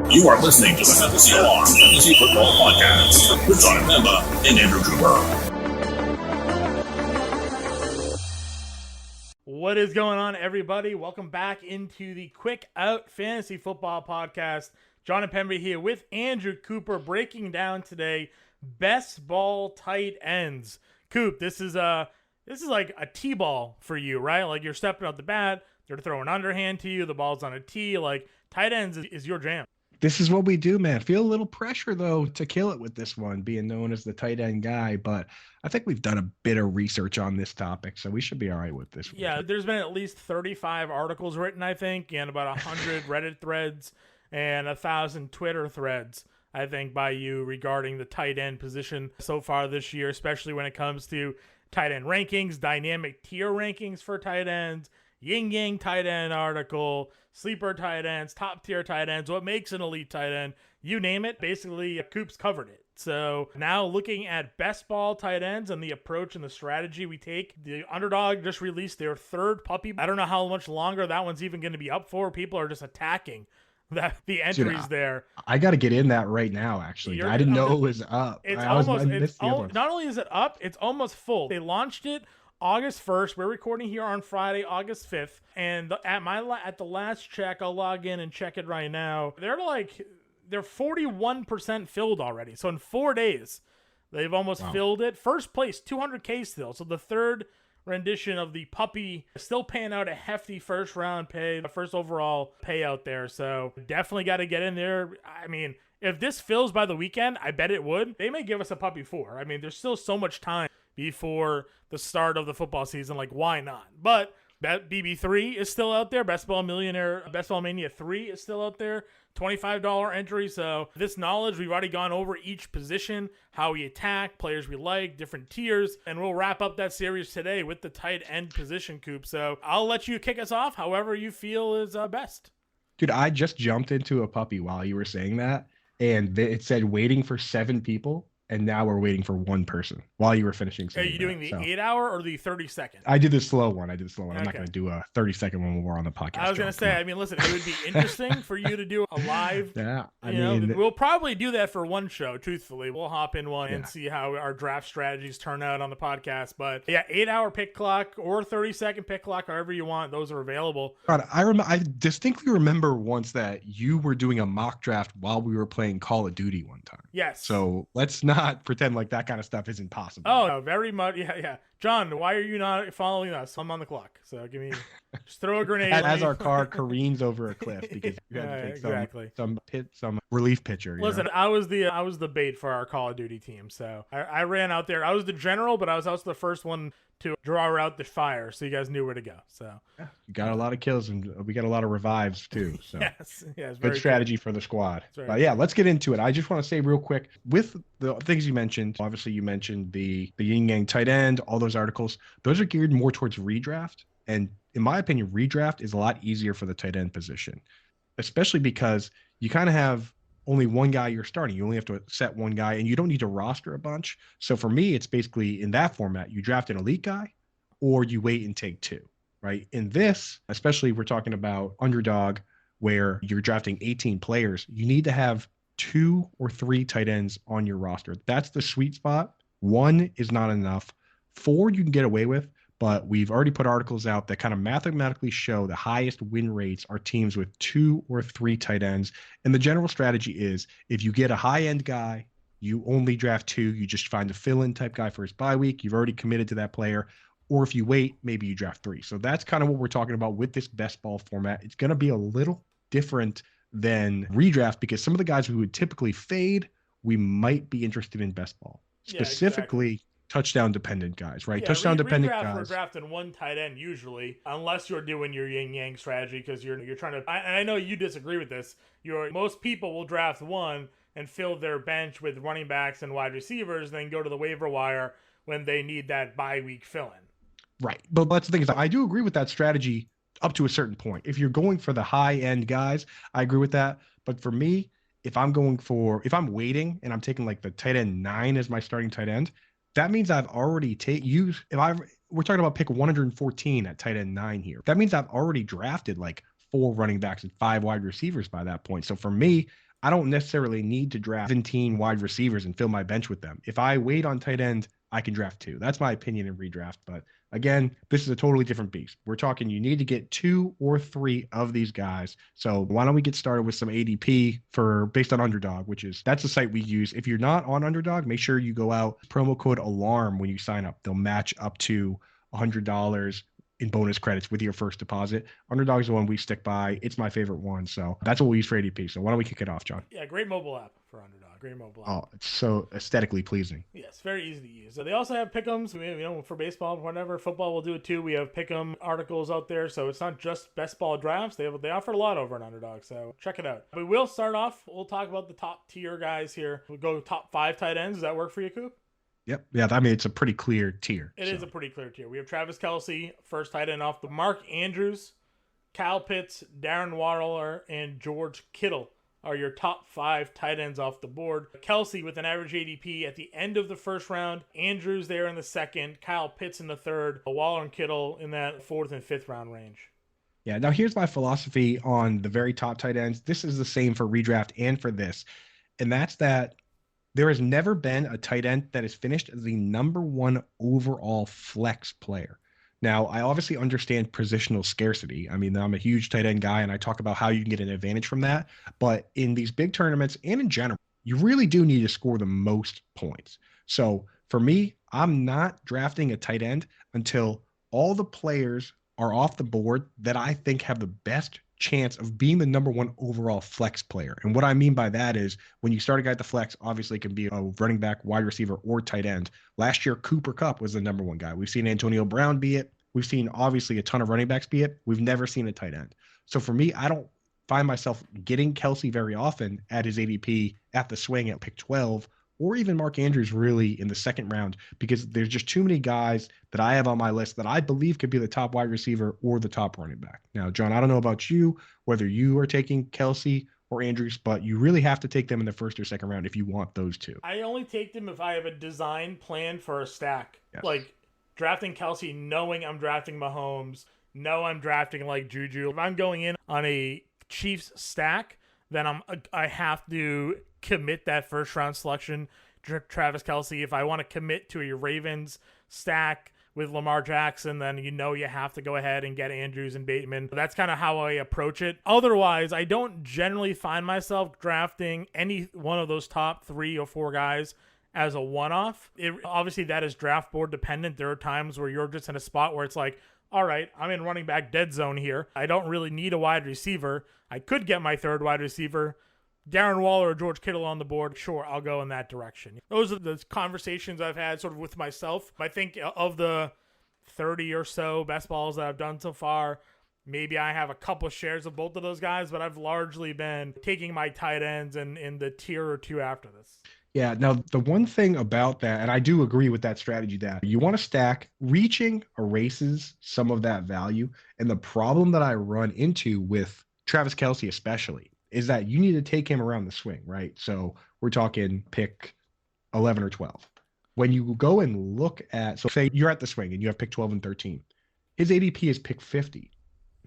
You are listening to the Fantasy Alarm Fantasy Football Podcast with John Impemba and Andrew Cooper. What is going on, everybody? Welcome back into the Quick Out Fantasy Football Podcast. John Impemba here with Andrew Cooper, breaking down today best ball tight ends. Coop, this is like a T-ball for you, right? Like you're stepping up the bat, they're throwing underhand to you, the ball's on a tee. Like tight ends is your jam. This is what we do, man. Feel a little pressure, though, to kill it with this one, being known as the tight end guy. But I think we've done a bit of research on this topic, so we should be all right with this one. Yeah, there's been at least 35 articles written, I think, and about 100 Reddit threads and 1,000 Twitter threads, I think, by you regarding the tight end position so far this year, especially when it comes to tight end rankings, dynamic tier rankings for tight ends, yin-yang tight end article, sleeper tight ends, top tier tight ends, what makes an elite tight end, you name it. Basically, Coop's covered it. So now looking at best ball tight ends and the approach and the strategy we take, the Underdog just released their third puppy. I don't know how much longer that one's even going to be up for. People are just attacking the entries there. I got to get in that right now, actually. I didn't know it was up. Not only is it up, it's almost full. They launched it August 1st. We're recording here on Friday, August 5th. And at the last check, I'll log in and check it right now. They're 41% filled already. So in 4 days, they've almost filled it. First place, $200K still. So the third rendition of the puppy still paying out a hefty first round pay, the first overall payout there. So definitely got to get in there. I mean, if this fills by the weekend, I bet it would. They may give us a puppy 4. I mean, there's still so much time before the start of the football season. Like, why not? But BB3 is still out there. Best Ball Mania 3 is still out there. $25 entry. So this knowledge, we've already gone over each position, how we attack, players we like, different tiers, and we'll wrap up that series today with the tight end position, Coop. So I'll let you kick us off however you feel is best. Dude, I just jumped into a puppy while you were saying that, and it said waiting for 7 people. And now we're waiting for 1 person while you were finishing. Are you doing the 8-hour or the 30-second? I did the slow one. I'm Okay. not going to do a 30-second one when we're on the podcast. I was going to say, I mean, listen, it would be interesting for you to do a live. Yeah, we'll probably do that for one show, truthfully. We'll hop in one and see how our draft strategies turn out on the podcast. But yeah, 8-hour pick clock or 30-second pick clock, however you want. Those are available. God, I distinctly remember once that you were doing a mock draft while we were playing Call of Duty one time. Yes. So let's not pretend like that kind of stuff isn't possible. Oh, no, very much. Yeah. John, why are you not following us? I'm on the clock. So just throw a grenade. As our car careens over a cliff because you had to take some relief pitcher. Listen, I was the bait for our Call of Duty team. So I ran out there. I was the general, but I was also the first one to draw out the fire, so you guys knew where to go. So you got a lot of kills, and we got a lot of revives too. So yes, good strategy for the squad. But yeah, let's get into it. I just want to say real quick, with the things you mentioned, obviously you mentioned the yin yang tight end, all those articles, those are geared more towards redraft. And in my opinion, redraft is a lot easier for the tight end position, especially because you kind of have only one guy you're starting. You only have to set one guy, and you don't need to roster a bunch. So for me, it's basically in that format, you draft an elite guy or you wait and take 2, right? In this, especially we're talking about Underdog, where you're drafting 18 players, you need to have 2 or 3 tight ends on your roster. That's the sweet spot. 1 is not enough. 4 you can get away with, but we've already put articles out that kind of mathematically show the highest win rates are teams with 2 or 3 tight ends. And the general strategy is if you get a high-end guy, you only draft 2. You just find a fill-in type guy for his bye week. You've already committed to that player. Or if you wait, maybe you draft 3. So that's kind of what we're talking about with this best ball format. It's going to be a little different than redraft because some of the guys who would typically fade, we might be interested in best ball. Specifically, touchdown dependent guys, right? Touchdown dependent guys. We're drafting 1 tight end usually, unless you're doing your yin yang strategy because you're trying to. I know you disagree with this. Most people will draft 1 and fill their bench with running backs and wide receivers, then go to the waiver wire when they need that bye week fill-in. Right, but that's the thing is I do agree with that strategy up to a certain point. If you're going for the high end guys, I agree with that. But for me, if I'm waiting and I'm taking like the tight end 9 as my starting tight end, that means I've already we're talking about pick 114 at tight end 9 here. That means I've already drafted like 4 running backs and 5 wide receivers by that point. So for me, I don't necessarily need to draft 17 wide receivers and fill my bench with them. If I wait on tight end, I can draft 2. That's my opinion in redraft. But again, this is a totally different beast. We're talking you need to get 2 or 3 of these guys. So why don't we get started with some ADP based on Underdog, that's the site we use. If you're not on Underdog, make sure you go out, promo code ALARM when you sign up. They'll match up to $100 in bonus credits with your first deposit. Underdog is the one we stick by. It's my favorite one. So that's what we use for ADP. So why don't we kick it off, John? Yeah, great mobile app for Underdog. Great mobile app. Oh, it's so aesthetically pleasing. Yes, very easy to use. So they also have pick'ems, for baseball, whatever. Football will do it too. We have pick'em articles out there. So it's not just best ball drafts. They offer a lot over on Underdog. So check it out. We will start off. We'll talk about the top tier guys here. We'll go top 5 tight ends. Does that work for you, Coop? Yep. Yeah, I mean, it's a pretty clear tier. It is a pretty clear tier. We have Travis Kelce, first tight end off the Mark Andrews, Kyle Pitts, Darren Waller, and George Kittle are your top 5 tight ends off the board. Kelce with an average ADP at the end of the first round, Andrews there in the second, Kyle Pitts in the third, Waller and Kittle in that 4th and 5th round range. Yeah, now here's my philosophy on the very top tight ends. This is the same for redraft and for this, and that's that there has never been a tight end that has finished as the number 1 overall flex player. Now, I obviously understand positional scarcity. I mean, I'm a huge tight end guy, and I talk about how you can get an advantage from that. But in these big tournaments and in general, you really do need to score the most points. So for me, I'm not drafting a tight end until all the players are off the board that I think have the best chance of being the number 1 overall flex player. And what I mean by that is when you start a guy at the flex, obviously it can be a running back, wide receiver, or tight end. Last year, Cooper Kupp was the number 1 guy. We've seen Antonio Brown be it. We've seen obviously a ton of running backs be it. We've never seen a tight end. So for me, I don't find myself getting Kelce very often at his ADP at the swing at pick 12, or even Mark Andrews really in the second round, because there's just too many guys that I have on my list that I believe could be the top wide receiver or the top running back. Now, John, I don't know about you, whether you are taking Kelce or Andrews, but you really have to take them in the first or second round if you want those 2. I only take them if I have a design plan for a stack. Yes. Like drafting Kelce, knowing I'm drafting Mahomes, I'm drafting like Juju. If I'm going in on a Chiefs stack, then I have to commit that first round selection, Travis Kelce. If I want to commit to a Ravens stack with Lamar Jackson, then you have to go ahead and get Andrews and Bateman. That's kind of how I approach it. Otherwise, I don't generally find myself drafting any one of those top 3 or 4 guys as a one-off. Obviously, that is draft board dependent. There are times where you're just in a spot where it's like, all right, I'm in running back dead zone here. I don't really need a wide receiver. I could get my 3rd wide receiver. Darren Waller or George Kittle on the board, sure, I'll go in that direction. Those are the conversations I've had sort of with myself. I think of the 30 or so best balls that I've done so far, maybe I have a couple shares of both of those guys, but I've largely been taking my tight ends in the tier or 2 after this. Yeah, now the one thing about that, and I do agree with that strategy, that you want to stack, reaching erases some of that value. And the problem that I run into with Travis Kelce especially is that you need to take him around the swing, right? So we're talking pick 11 or 12. When you go and look at, so say you're at the swing and you have pick 12 and 13, his ADP is pick 50.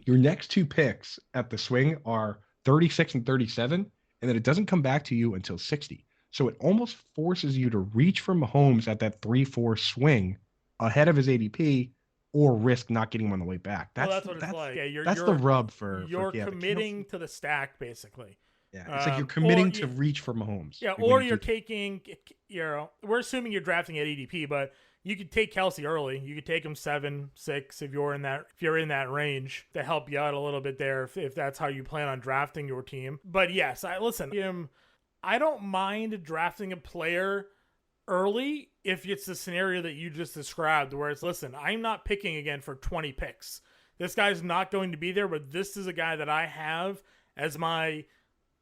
Your next 2 picks at the swing are 36 and 37, and then it doesn't come back to you until 60. So it almost forces you to reach for Mahomes at that 3-4 swing ahead of his ADP, or risk not getting him on the way back. That's what it's like. Yeah, that's the rub for committing to the stack, basically. Yeah, it's like you're committing to reach for Mahomes. Yeah, or you're taking, we're assuming you're drafting at ADP, but you could take Kelce early. You could take him 7, 6 if you're in that range to help you out a little bit there if that's how you plan on drafting your team. But yes, I don't mind drafting a player early if it's the scenario that you just described, where it's, listen, I'm not picking again for 20 picks. This guy's not going to be there, but this is a guy that I have as my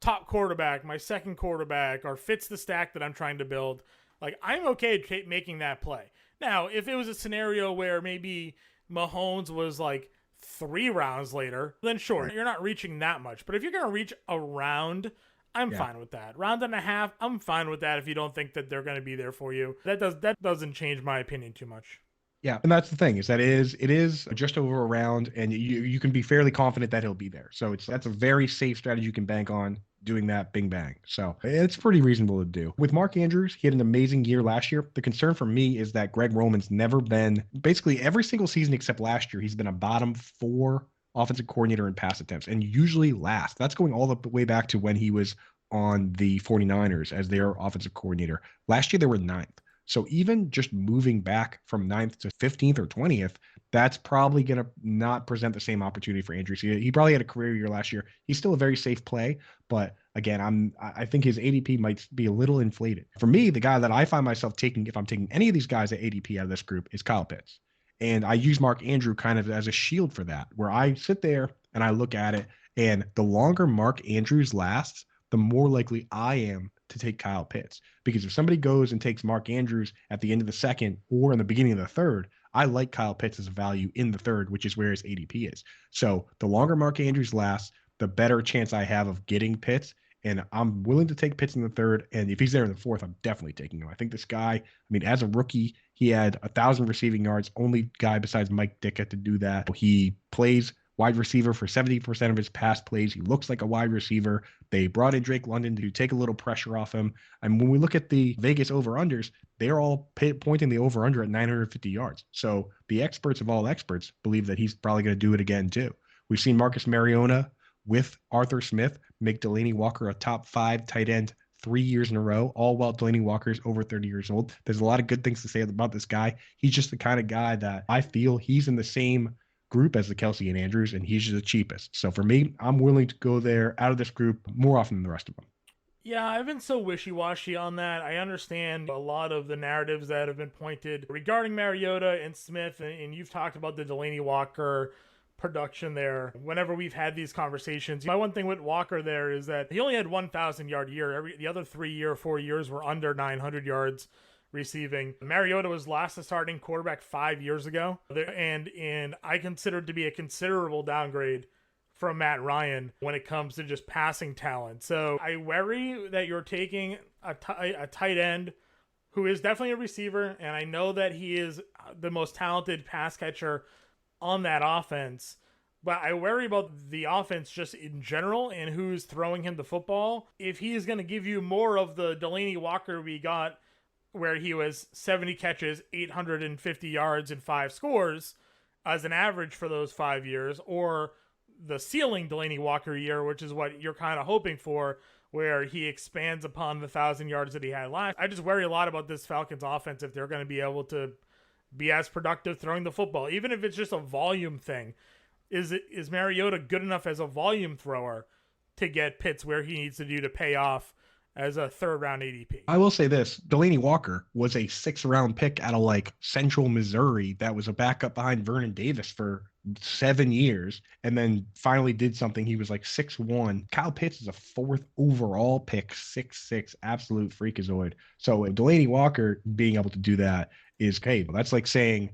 top quarterback, my second quarterback, or fits the stack that I'm trying to build. Like, I'm okay making that play. Now, if it was a scenario where maybe Mahomes was like 3 rounds later, then sure, right, you're not reaching that much. But if you're going to reach a round, I'm fine with that. Round and a half, I'm fine with that if you don't think that they're going to be there for you. That doesn't change my opinion too much. Yeah, and that's the thing, is that it is just over a round, and you can be fairly confident that he'll be there. So that's a very safe strategy you can bank on. doing that bing bang. So it's pretty reasonable to do. With Mark Andrews, he had an amazing year last year. The concern for me is that Greg Roman's never been, basically every single season except last year, he's been a bottom 4 offensive coordinator in pass attempts and usually last. That's going all the way back to when he was on the 49ers as their offensive coordinator. Last year, they were 9th. So even just moving back from 9th to 15th or 20th, that's probably going to not present the same opportunity for Andrews. He probably had a career year last year. He's still a very safe play, but again, I think his ADP might be a little inflated. For me, the guy that I find myself taking, if I'm taking any of these guys at ADP out of this group, is Kyle Pitts. And I use Mark Andrew kind of as a shield for that, where I sit there and I look at it, and the longer Mark Andrews lasts, the more likely I am to take Kyle Pitts. Because if somebody goes and takes Mark Andrews at the end of the second or in the beginning of the third, I like Kyle Pitts as a value in the third, which is where his ADP is. So the longer Mark Andrews lasts, the better chance I have of getting Pitts. And I'm willing to take Pitts in the third. And if he's there in the fourth, I'm definitely taking him. I think this guy, I mean, as a rookie, he had 1,000 receiving yards, only guy besides Mike Ditka to do that. He plays wide receiver for 70% of his pass plays. He looks like a wide receiver. They brought in Drake London to take a little pressure off him. And when we look at the Vegas over-unders, they're all pointing the over-under at 950 yards. So the experts of all experts believe that he's probably going to do it again too. We've seen Marcus Mariota with Arthur Smith make Delaney Walker a top 5 tight end 3 years in a row, all while Delaney Walker's over 30 years old. There's a lot of good things to say about this guy. He's just the kind of guy that I feel he's in the same group as the Kelsey and Andrews, and he's just the cheapest. So for me, I'm willing to go there out of this group more often than the rest of them. Yeah, I've been so wishy-washy on that. I understand a lot of the narratives that have been pointed regarding Mariota and Smith, and you've talked about the Delaney Walker production there. Whenever we've had these conversations, my one thing with Walker there is that he only had 1,000-yard year. The other 4 years were under 900 yards receiving. Mariota was last a starting quarterback 5 years ago, and I consider it to be a considerable downgrade from Matt Ryan when it comes to just passing talent. So I worry that you're taking a tight end who is definitely a receiver, and I know that he is the most talented pass catcher on that offense, but I worry about the offense just in general and who's throwing him the football. If he is going to give you more of the Delaney Walker we got, where he was 70 catches, 850 yards, and 5 scores as an average for those 5 years, or the ceiling Delaney Walker year, which is what you're kind of hoping for, where he expands upon the 1,000 yards that he had last. I just worry a lot about this Falcons offense if they're going to be able to be as productive throwing the football, even if it's just a volume thing. Is Mariota good enough as a volume thrower to get Pitts where he needs to do to pay off as a third-round ADP? I will say this. Delaney Walker was a 6th-round pick out of Central Missouri that was a backup behind Vernon Davis for 7 years and then finally did something. He was 6'1". Kyle Pitts is a 4th overall pick, 6'6", absolute freakazoid. So Delaney Walker being able to do that is, hey, that's like saying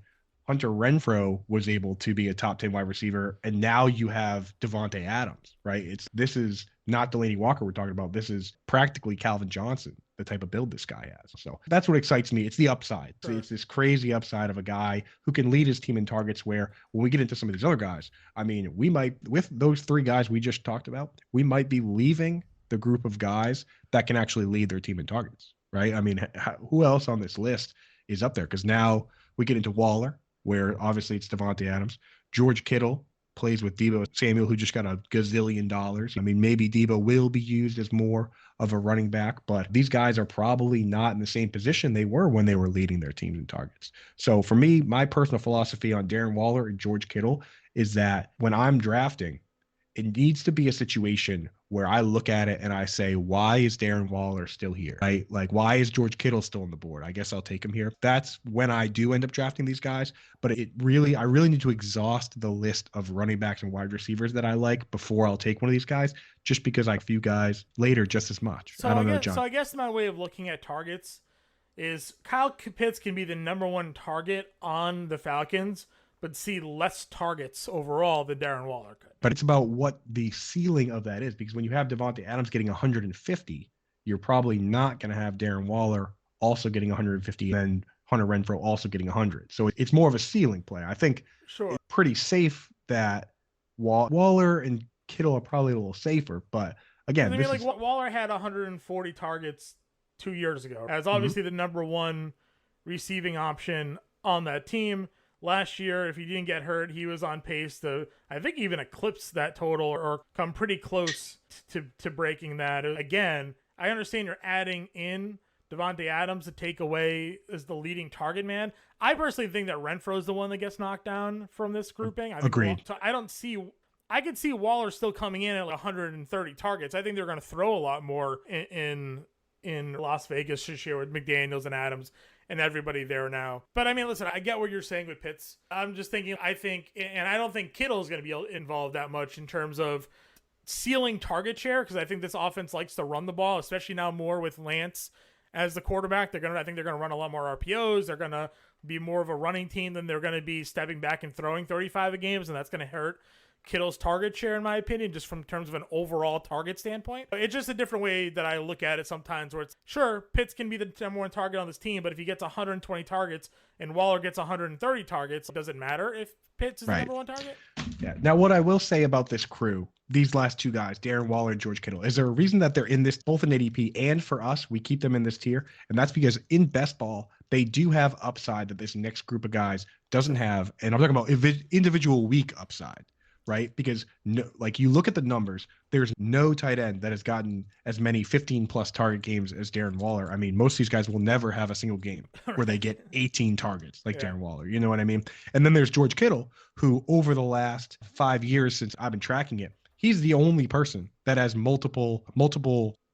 Hunter Renfrow was able to be a top 10 wide receiver, and now you have Devontae Adams, right? This is not Delaney Walker we're talking about. This is practically Calvin Johnson, the type of build this guy has. So that's what excites me. It's the upside. Sure. It's this crazy upside of a guy who can lead his team in targets, where when we get into some of these other guys, I mean, we might, with those 3 guys we just talked about, we might be leaving the group of guys that can actually lead their team in targets, right? I mean, who else on this list is up there? Because now we get into Waller, where obviously it's Devontae Adams. George Kittle plays with Deebo Samuel, who just got $1 gazillion. I mean, maybe Deebo will be used as more of a running back, but these guys are probably not in the same position they were when they were leading their teams in targets. So for me, my personal philosophy on Darren Waller and George Kittle is that when I'm drafting, it needs to be a situation where I look at it and I say, why is Darren Waller still here? Right? Why is George Kittle still on the board? I guess I'll take him here. That's when I do end up drafting these guys. But I really need to exhaust the list of running backs and wide receivers that I like before I'll take one of these guys, just because I few guys later just as much. So I don't know, John. So I guess my way of looking at targets is Kyle Pitts can be the number 1 target on the Falcons, but see less targets overall than Darren Waller could. But it's about what the ceiling of that is, because when you have Devontae Adams getting 150, you're probably not going to have Darren Waller also getting 150 and then Hunter Renfrow also getting 100. So it's more of a ceiling play. I think Sure. It's pretty safe that Waller and Kittle are probably a little safer, but again, I mean, like Waller had 140 targets 2 years ago as obviously the number one receiving option on that team. Last year, if he didn't get hurt, he was on pace to, I think, even eclipse that total or come pretty close to breaking that. Again, I understand you're adding in Devontae Adams to take away as the leading target man. I personally think that Renfro's the one that gets knocked down from this grouping. Agreed. I could see Waller still coming in at like 130 targets. I think they're going to throw a lot more in Las Vegas this year with McDaniels and Adams and everybody there now. But I mean, listen, I get what you're saying with Pitts. I'm just thinking, I don't think Kittle is going to be involved that much in terms of ceiling target share, because I think this offense likes to run the ball, especially now more with Lance as the quarterback. I think they're going to run a lot more RPOs. They're going to be more of a running team than they're going to be stepping back and throwing 35 a games, and that's going to hurt Kittle's target share, in my opinion, just from terms of an overall target standpoint. It's just a different way that I look at it sometimes, where it's, sure, Pitts can be the number one target on this team, but if he gets 120 targets and Waller gets 130 targets, does it matter if Pitts is the number one target? Yeah. Now, what I will say about this crew, these last two guys, Darren Waller and George Kittle, is there a reason that they're in this, both in ADP and for us, we keep them in this tier? And that's because in best ball, they do have upside that this next group of guys doesn't have. And I'm talking about individual week upside. Right? Because like you look at the numbers, there's no tight end that has gotten as many 15 plus target games as Darren Waller. I mean, most of these guys will never have a single game where they get 18 targets like Darren Waller. You know what I mean? And then there's George Kittle, who over the last 5 years since I've been tracking it, he's the only person that has multiple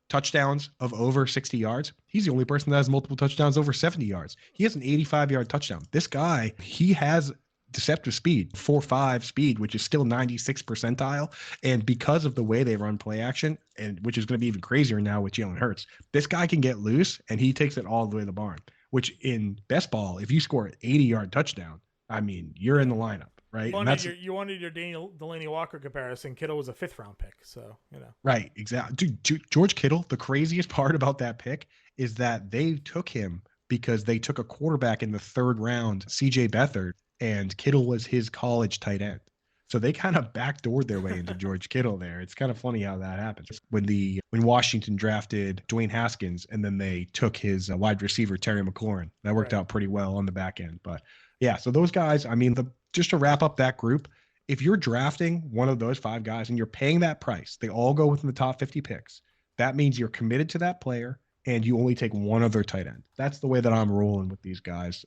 touchdowns of over 60 yards. He's the only person that has multiple touchdowns over 70 yards. He has an 85-yard touchdown. This guy, he has deceptive speed, 4.5 speed, which is still 96th percentile. And because of the way they run play action, and which is going to be even crazier now with Jalen Hurts, this guy can get loose and he takes it all the way to the barn, which in best ball, if you score an 80-yard touchdown, I mean, you're in the lineup, right? You wanted your Delaney Walker comparison. Kittle was a 5th round pick. So, you know. Right. Exactly. Dude, George Kittle, the craziest part about that pick is that they took him because they took a quarterback in the 3rd round, CJ Beathard, and Kittle was his college tight end. So they kind of backdoored their way into George Kittle there. It's kind of funny how that happens. When Washington drafted Dwayne Haskins and then they took his wide receiver, Terry McLaurin, that worked out pretty well on the back end. But yeah, so those guys, I mean, just to wrap up that group, if you're drafting one of those 5 guys and you're paying that price, they all go within the top 50 picks. That means you're committed to that player and you only take one of their tight end. That's the way that I'm rolling with these guys.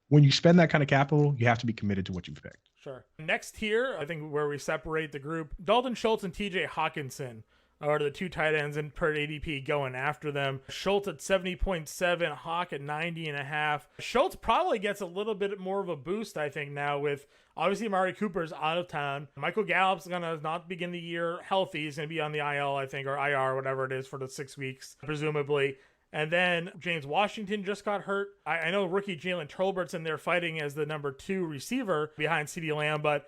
When you spend that kind of capital, you have to be committed to what you've picked. Sure. Next here, I think where we separate the group, Dalton Schultz and TJ Hawkinson are the 2 tight ends in per ADP going after them. Schultz at 70.7, Hawk at 90.5. Schultz probably gets a little bit more of a boost, I think, now with obviously Amari Cooper's out of town. Michael Gallup's going to not begin the year healthy. He's going to be on the IL, I think, or IR, whatever it is, for the 6 weeks, presumably. And then James Washington just got hurt. I know rookie Jalen Tolbert's in there fighting as the number 2 receiver behind CeeDee Lamb, but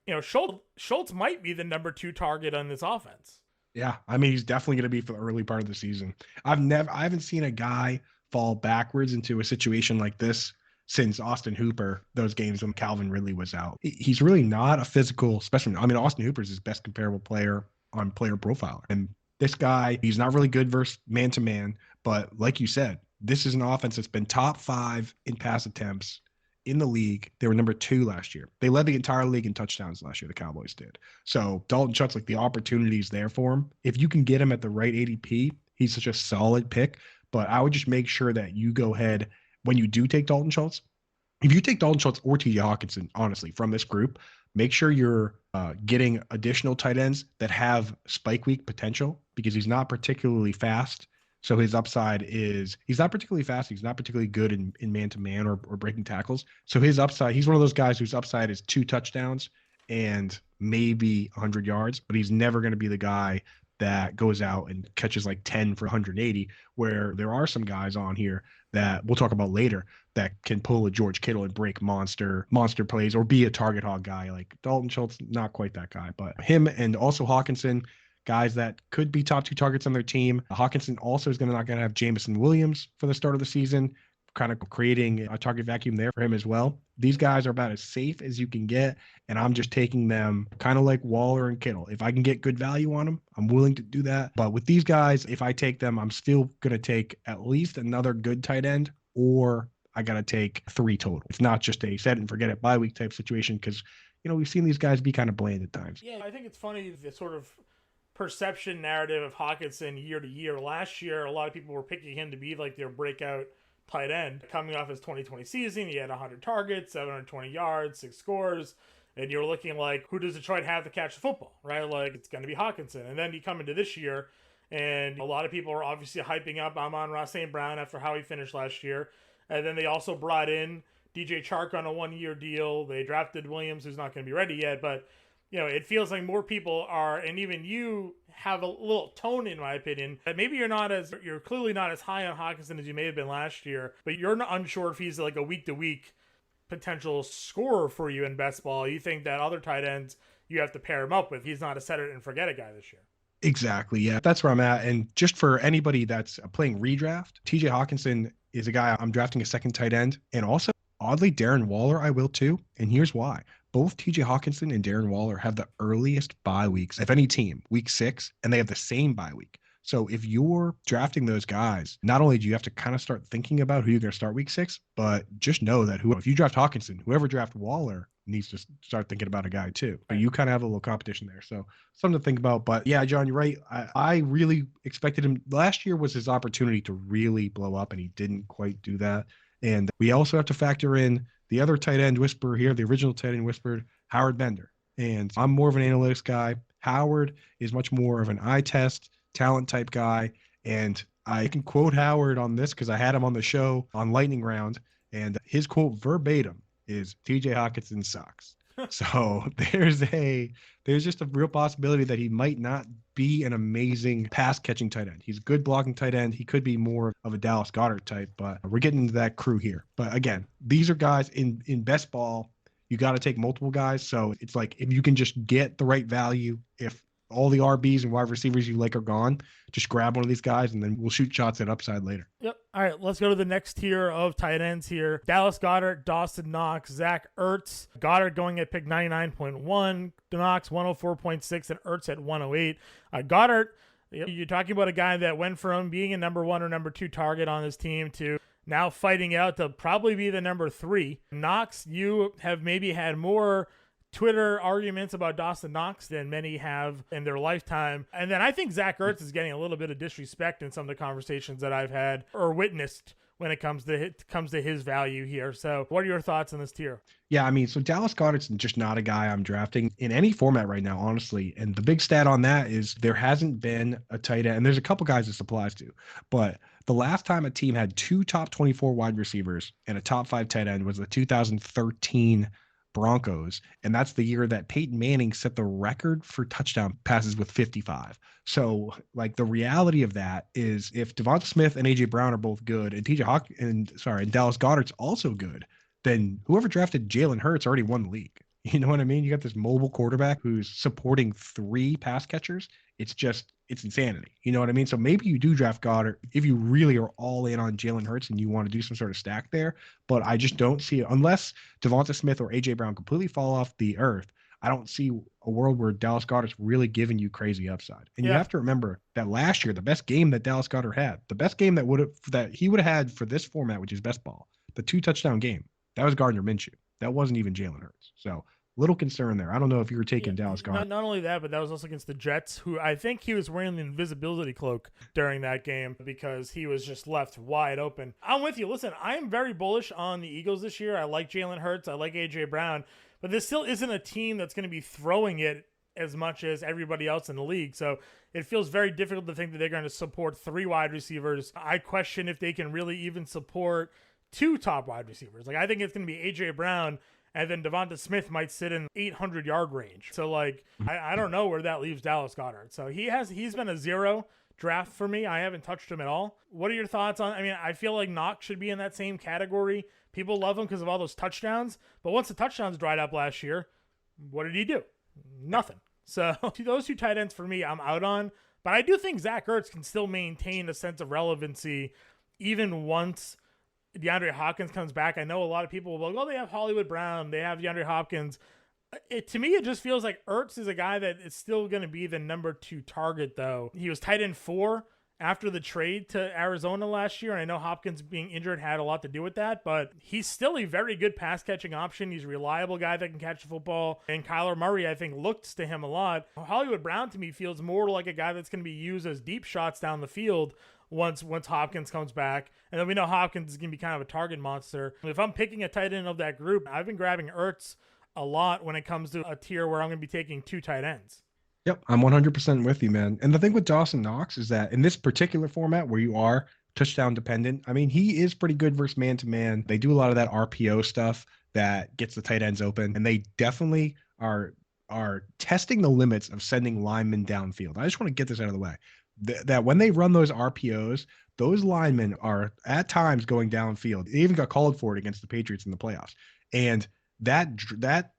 you know, Schultz might be the number 2 target on this offense. Yeah, I mean, he's definitely going to be for the early part of the season. I haven't seen a guy fall backwards into a situation like this since Austin Hooper, those games when Calvin Ridley was out. He's really not a physical specimen. I mean, Austin Hooper's his best comparable player on Player Profiler. And this guy, he's not really good versus man-to-man, but like you said, this is an offense that's been top 5 in pass attempts in the league. They were number 2 last year. They led the entire league in touchdowns last year, the Cowboys did. So Dalton Schultz, like the opportunity's there for him. If you can get him at the right ADP, he's such a solid pick. But I would just make sure that you go ahead when you do take Dalton Schultz. If you take Dalton Schultz or TJ Hawkinson, honestly, from this group, make sure you're getting additional tight ends that have spike week potential, because he's not particularly fast. So his upside is, he's not particularly fast. He's not particularly good in man-to-man or breaking tackles. So his upside, he's one of those guys whose upside is 2 touchdowns and maybe 100 yards, but he's never going to be the guy that goes out and catches like 10 for 180, where there are some guys on here that we'll talk about later that can pull a George Kittle and break monster plays or be a target hog guy. Like Dalton Schultz, not quite that guy, but him and also Hawkinson, guys that could be top 2 targets on their team. Hawkinson also is not going to have Jamison Williams for the start of the season. kind of creating a target vacuum there for him as well. These guys are about as safe as you can get, and I'm just taking them kind of like Waller and Kittle. If I can get good value on them, I'm willing to do that. But with these guys, if I take them, I'm still going to take at least another good tight end, or I got to take 3 total. It's not just a set and forget it bye week type situation, because, you know, we've seen these guys be kind of bland at times. Yeah, I think it's funny, the sort of perception narrative of Hawkinson year to year. Last year, a lot of people were picking him to be like their breakout tight end. Coming off his 2020 season, he had 100 targets, 720 yards, 6 scores, and you're looking like, who does Detroit have to catch the football, right? Like, it's going to be Hawkinson. And then you come into this year, and a lot of people are obviously hyping up Amon-Ra St. Brown after how he finished last year. And then they also brought in DJ Chark on a 1-year deal. They drafted Williams, who's not going to be ready yet, but you know, it feels like more people are, and even you have a little tone, in my opinion, that maybe you're clearly not as high on Hawkinson as you may have been last year, but you're not unsure if he's like a week-to-week potential scorer for you in best ball. You think that other tight ends, you have to pair him up with. He's not a set it and forget it guy this year. Exactly. Yeah, that's where I'm at. And just for anybody that's playing redraft, TJ Hawkinson is a guy I'm drafting a second tight end. And also, oddly, Darren Waller, I will too. And here's why. Both TJ Hawkinson and Darren Waller have the earliest bye weeks of any team, week 6, and they have the same bye week. So if you're drafting those guys, not only do you have to kind of start thinking about who you're going to start week 6, but just know that if you draft Hawkinson, whoever draft Waller needs to start thinking about a guy too. So you kind of have a little competition there. So something to think about. But yeah, John, you're right. I really expected him. Last year was his opportunity to really blow up, and he didn't quite do that. And we also have to factor in the other tight end whisperer here, the original tight end whispered, Howard Bender. And I'm more of an analytics guy. Howard is much more of an eye test, talent type guy. And I can quote Howard on this because I had him on the show on Lightning Round. And his quote verbatim is, TJ Hawkinson sucks. So there's just a real possibility that he might not be an amazing pass catching tight end. He's a good blocking tight end. He could be more of a Dallas Goedert type, but we're getting into that crew here. But again, these are guys in best ball. You got to take multiple guys. So it's like, if you can just get the right value, if all the RBs and wide receivers you like are gone, just grab one of these guys and then we'll shoot shots at upside later. Yep. All right, let's go to the next tier of tight ends here. Dallas Goedert, Dawson Knox, Zach Ertz. Goedert going at pick 99.1, Knox 104.6, and Ertz at 108. Goedert, you're talking about a guy that went from being a number 1 or number 2 target on his team to now fighting out to probably be the number 3. Knox, you have maybe had more Twitter arguments about Dawson Knox than many have in their lifetime. And then I think Zach Ertz is getting a little bit of disrespect in some of the conversations that I've had or witnessed when it comes to his value here. So what are your thoughts on this tier? Yeah, I mean, so Dallas Goedert's just not a guy I'm drafting in any format right now, honestly. And the big stat on that is there hasn't been a tight end, and there's a couple guys this applies to, but the last time a team had 2 top 24 wide receivers and a top 5 tight end was the 2013 Broncos, and that's the year that Peyton Manning set the record for touchdown passes with 55. So, like, the reality of that is if Devonta Smith and AJ Brown are both good, and and Dallas Goedert's also good, then whoever drafted Jalen Hurts already won the league. You know what I mean? You got this mobile quarterback who's supporting 3 pass catchers. It's insanity. You know what I mean? So maybe you do draft Goedert if you really are all in on Jalen Hurts and you want to do some sort of stack there. But I just don't see it unless Devonta Smith or AJ Brown completely fall off the earth. I don't see a world where Dallas Goedert's really giving you crazy upside. And you have to remember that last year, the best game that Dallas Goedert had, the best game that he would have had for this format, which is best ball, the 2 touchdown game, that was Gardner Minshew. That wasn't even Jalen Hurts. So little concern there. I don't know if you were taking Dallas Goedert. Not only that, but that was also against the Jets, who I think he was wearing the invisibility cloak during that game because he was just left wide open. I'm with you. Listen, I'm very bullish on the Eagles this year. I like Jalen Hurts. I like AJ Brown, but this still isn't a team that's going to be throwing it as much as everybody else in the league. So it feels very difficult to think that they're going to support 3 wide receivers. I question if they can really even support 2 top wide receivers. Like, I think it's going to be AJ Brown, and then Devonta Smith might sit in 800-yard range. So, like, I don't know where that leaves Dallas Goedert. So he's been a 0 draft for me. I haven't touched him at all. What are your thoughts on? I mean, I feel like Knox should be in that same category. People love him because of all those touchdowns. But once the touchdowns dried up last year, what did he do? Nothing. So those 2 tight ends for me, I'm out on. But I do think Zach Ertz can still maintain a sense of relevancy even once DeAndre Hopkins comes back, I know a lot of people will go, they have Hollywood Brown, they have DeAndre Hopkins. To me, it just feels like Ertz is a guy that is still going to be the number 2 target, though. He was tight end 4 after the trade to Arizona last year, and I know Hopkins being injured had a lot to do with that, but he's still a very good pass-catching option. He's a reliable guy that can catch the football, and Kyler Murray, I think, looks to him a lot. Hollywood Brown, to me, feels more like a guy that's going to be used as deep shots down the field once Hopkins comes back. And then we know Hopkins is going to be kind of a target monster. If I'm picking a tight end of that group, I've been grabbing Ertz a lot when it comes to a tier where I'm going to be taking 2 tight ends. Yep, I'm 100% with you, man. And the thing with Dawson Knox is that in this particular format where you are touchdown dependent, I mean, he is pretty good versus man-to-man. They do a lot of that RPO stuff that gets the tight ends open, and they definitely are testing the limits of sending linemen downfield. I just want to get this out of the way. That when they run those RPOs, those linemen are at times going downfield. They even got called for it against the Patriots in the playoffs. And that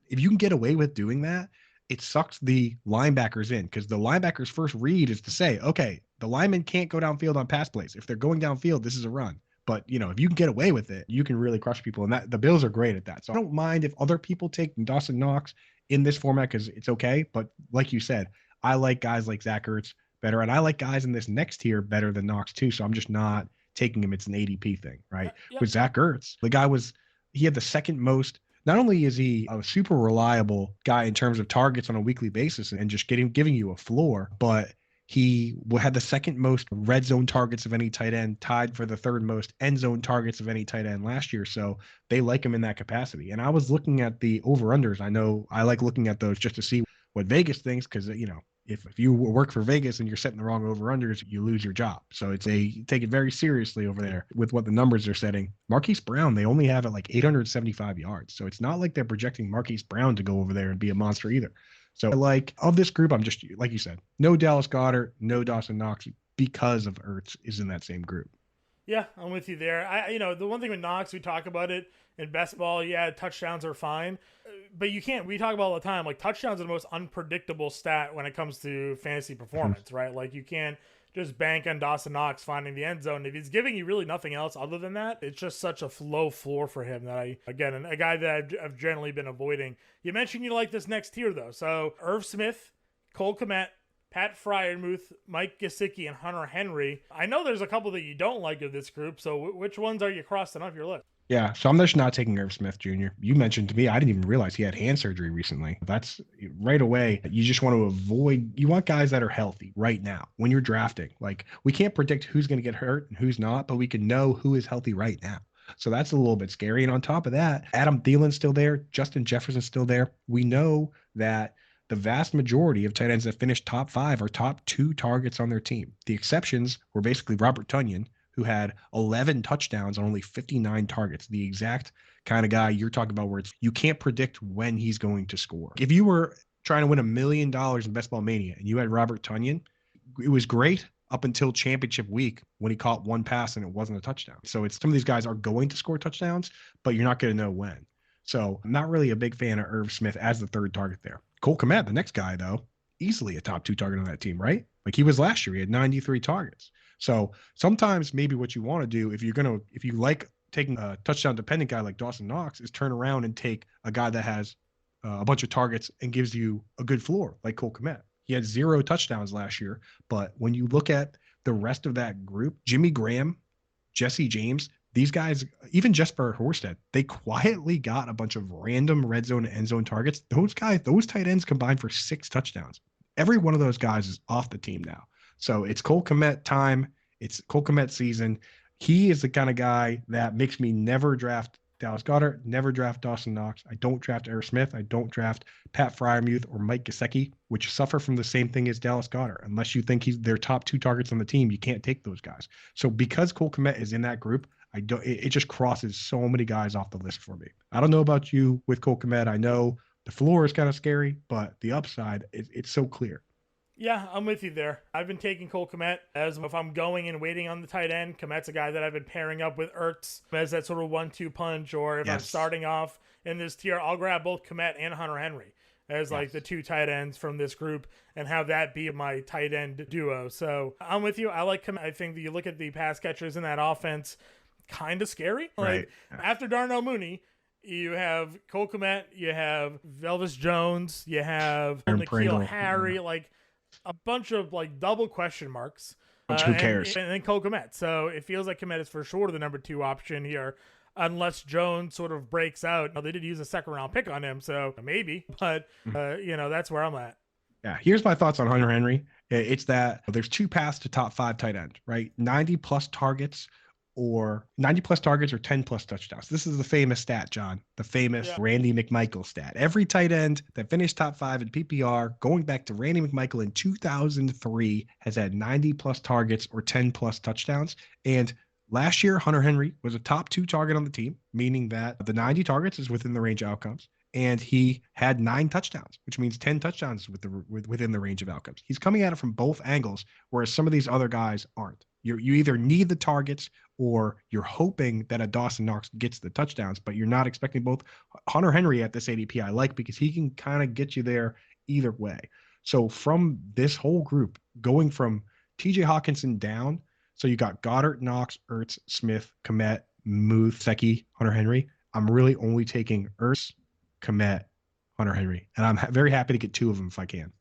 if you can get away with doing that, it sucks the linebackers in, because the linebackers' first read is to say, okay, the linemen can't go downfield on pass plays. If they're going downfield, this is a run. But, if you can get away with it, you can really crush people. And that the Bills are great at that. So I don't mind if other people take Dawson Knox in this format, because it's okay. But like you said, I like guys like Zach Ertz better. And I like guys in this next tier better than Knox too. So I'm just not taking him. It's an ADP thing, right? Yep. With Zach Ertz, he had the second most. Not only is he a super reliable guy in terms of targets on a weekly basis and just giving you a floor, but he had the second most red zone targets of any tight end, tied for the third most end zone targets of any tight end last year. So they like him in that capacity. And I was looking at the over-unders. I know I like looking at those just to see what Vegas thinks, because, if you work for Vegas and you're setting the wrong over-unders, you lose your job. So you take it very seriously over there with what the numbers are setting. Marquise Brown, they only have it like 875 yards. So it's not like they're projecting Marquise Brown to go over there and be a monster either. So of this group, I'm just, like you said, no Dallas Goedert, no Dawson Knox, because of Ertz is in that same group. Yeah, I'm with you there. The one thing with Knox, we talk about it in best ball. Yeah, touchdowns are fine, but you can't. We talk about all the time. Like, touchdowns are the most unpredictable stat when it comes to fantasy performance, right? Like, you can't just bank on Dawson Knox finding the end zone. If he's giving you really nothing else other than that, it's just such a low floor for him that a guy that I've generally been avoiding. You mentioned you like this next tier though, so Irv Smith, Cole Kmet, Pat Freiermuth, Mike Gesicki, and Hunter Henry. I know there's a couple that you don't like of this group, so which ones are you crossing off your list? Yeah, so I'm just not taking Irv Smith Jr. You mentioned to me, I didn't even realize he had hand surgery recently. That's right away. You just want to avoid, you want guys that are healthy right now when you're drafting. Like, we can't predict who's going to get hurt and who's not, but we can know who is healthy right now. So that's a little bit scary. And on top of that, Adam Thielen's still there. Justin Jefferson's still there. We know that the vast majority of tight ends that finish top 5 are top 2 targets on their team. The exceptions were basically Robert Tonyan, who had 11 touchdowns on only 59 targets. The exact kind of guy you're talking about where you can't predict when he's going to score. If you were trying to win $1 million in Best Ball Mania and you had Robert Tonyan, it was great up until championship week when he caught one pass and it wasn't a touchdown. So some of these guys are going to score touchdowns, but you're not going to know when. So I'm not really a big fan of Irv Smith as the third target there. Cole Kmet, the next guy, though, easily a top 2 target on that team, right? Like he was last year. He had 93 targets. So sometimes maybe what you want to do, if you like taking a touchdown dependent guy like Dawson Knox, is turn around and take a guy that has a bunch of targets and gives you a good floor like Cole Kmet. He had 0 touchdowns last year, but when you look at the rest of that group, Jimmy Graham, Jesse James, these guys, even Jesper Horsted, they quietly got a bunch of random red zone and end zone targets. Those tight ends combined for 6 touchdowns. Every one of those guys is off the team now. So it's Cole Kmet time. It's Cole Kmet season. He is the kind of guy that makes me never draft Dallas Goedert, never draft Dawson Knox. I don't draft Irv Smith. I don't draft Pat Freiermuth or Mike Gesicki, which suffer from the same thing as Dallas Goedert. Unless you think they're top 2 targets on the team, you can't take those guys. So because Cole Kmet is in that group, it just crosses so many guys off the list for me. I don't know about you with Cole Kmet. I know the floor is kind of scary, but the upside, it's so clear. Yeah, I'm with you there. I've been taking Cole Kmet as if I'm going and waiting on the tight end. Kmet's a guy that I've been pairing up with Ertz as that sort of 1-2 punch, or if I'm starting off in this tier, I'll grab both Kmet and Hunter Henry as like the 2 tight ends from this group and have that be my tight end duo. So I'm with you. I like Kmet. I think that you look at the pass catchers in that offense, kind of scary. Right. After Darnell Mooney, you have Cole Kmet, you have Velvis Jones, you have N'Keal Harry, like a bunch of like double question marks. Who cares? And then Cole Kmet. So it feels like Kmet is for sure the number 2 option here, unless Jones sort of breaks out. Now, they did use a second round pick on him, so maybe, but that's where I'm at. Yeah, here's my thoughts on Hunter Henry. It's that there's 2 paths to top 5 tight end, right? 90 plus targets or 10 plus touchdowns. This is the famous stat, John, the famous Randy McMichael stat. Every tight end that finished top 5 in PPR, going back to Randy McMichael in 2003, has had 90 plus targets or 10 plus touchdowns. And last year, Hunter Henry was a top 2 target on the team, meaning that the 90 targets is within the range of outcomes. And he had 9 touchdowns, which means 10 touchdowns within the range of outcomes. He's coming at it from both angles, whereas some of these other guys aren't. You either need the targets or you're hoping that a Dawson Knox gets the touchdowns, but you're not expecting both. Hunter Henry at this ADP I like because he can kind of get you there either way. So from this whole group, going from TJ Hawkinson down, so you got Goddard, Knox, Ertz, Smith, Kmet, Muth, Secchi, Hunter Henry. I'm really only taking Ertz, Kmet, Hunter Henry, and I'm very happy to get 2 of them if I can.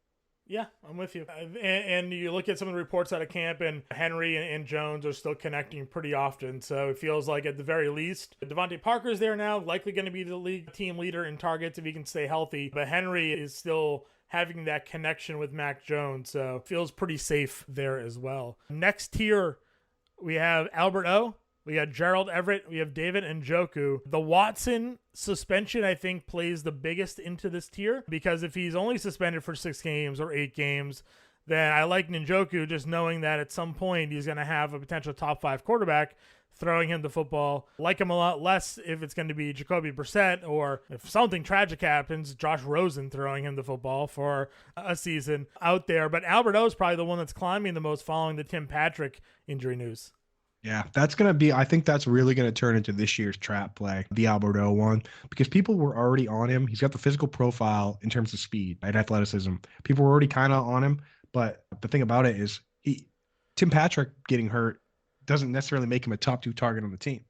Yeah, I'm with you. And you look at some of the reports out of camp, and Henry and Jones are still connecting pretty often. So it feels like at the very least, Devontae Parker's there now, likely going to be the league team leader in targets if he can stay healthy. But Henry is still having that connection with Mac Jones, so feels pretty safe there as well. Next tier, we have Albert O. We got Gerald Everett. We have David Njoku. The Watson suspension, I think, plays the biggest into this tier because if he's only suspended for 6 games or 8 games, then I like Njoku just knowing that at some point he's going to have a potential top 5 quarterback throwing him the football. Like him a lot less if it's going to be Jacoby Brissett or if something tragic happens, Josh Rosen throwing him the football for a season out there. But Albert O is probably the one that's climbing the most following the Tim Patrick injury news. Yeah, that's going to be, I think that's really going to turn into this year's trap play, the Alberto one, because people were already on him. He's got the physical profile in terms of speed and athleticism. People were already kind of on him, but the thing about it is Tim Patrick getting hurt doesn't necessarily make him a top 2 target on the team.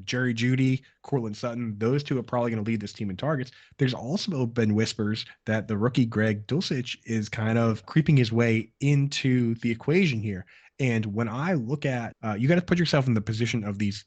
Jerry Jeudy, Cortland Sutton, those 2 are probably going to lead this team in targets. There's also been whispers that the rookie Greg Dulcich is kind of creeping his way into the equation here. And when I look at, you got to put yourself in the position of these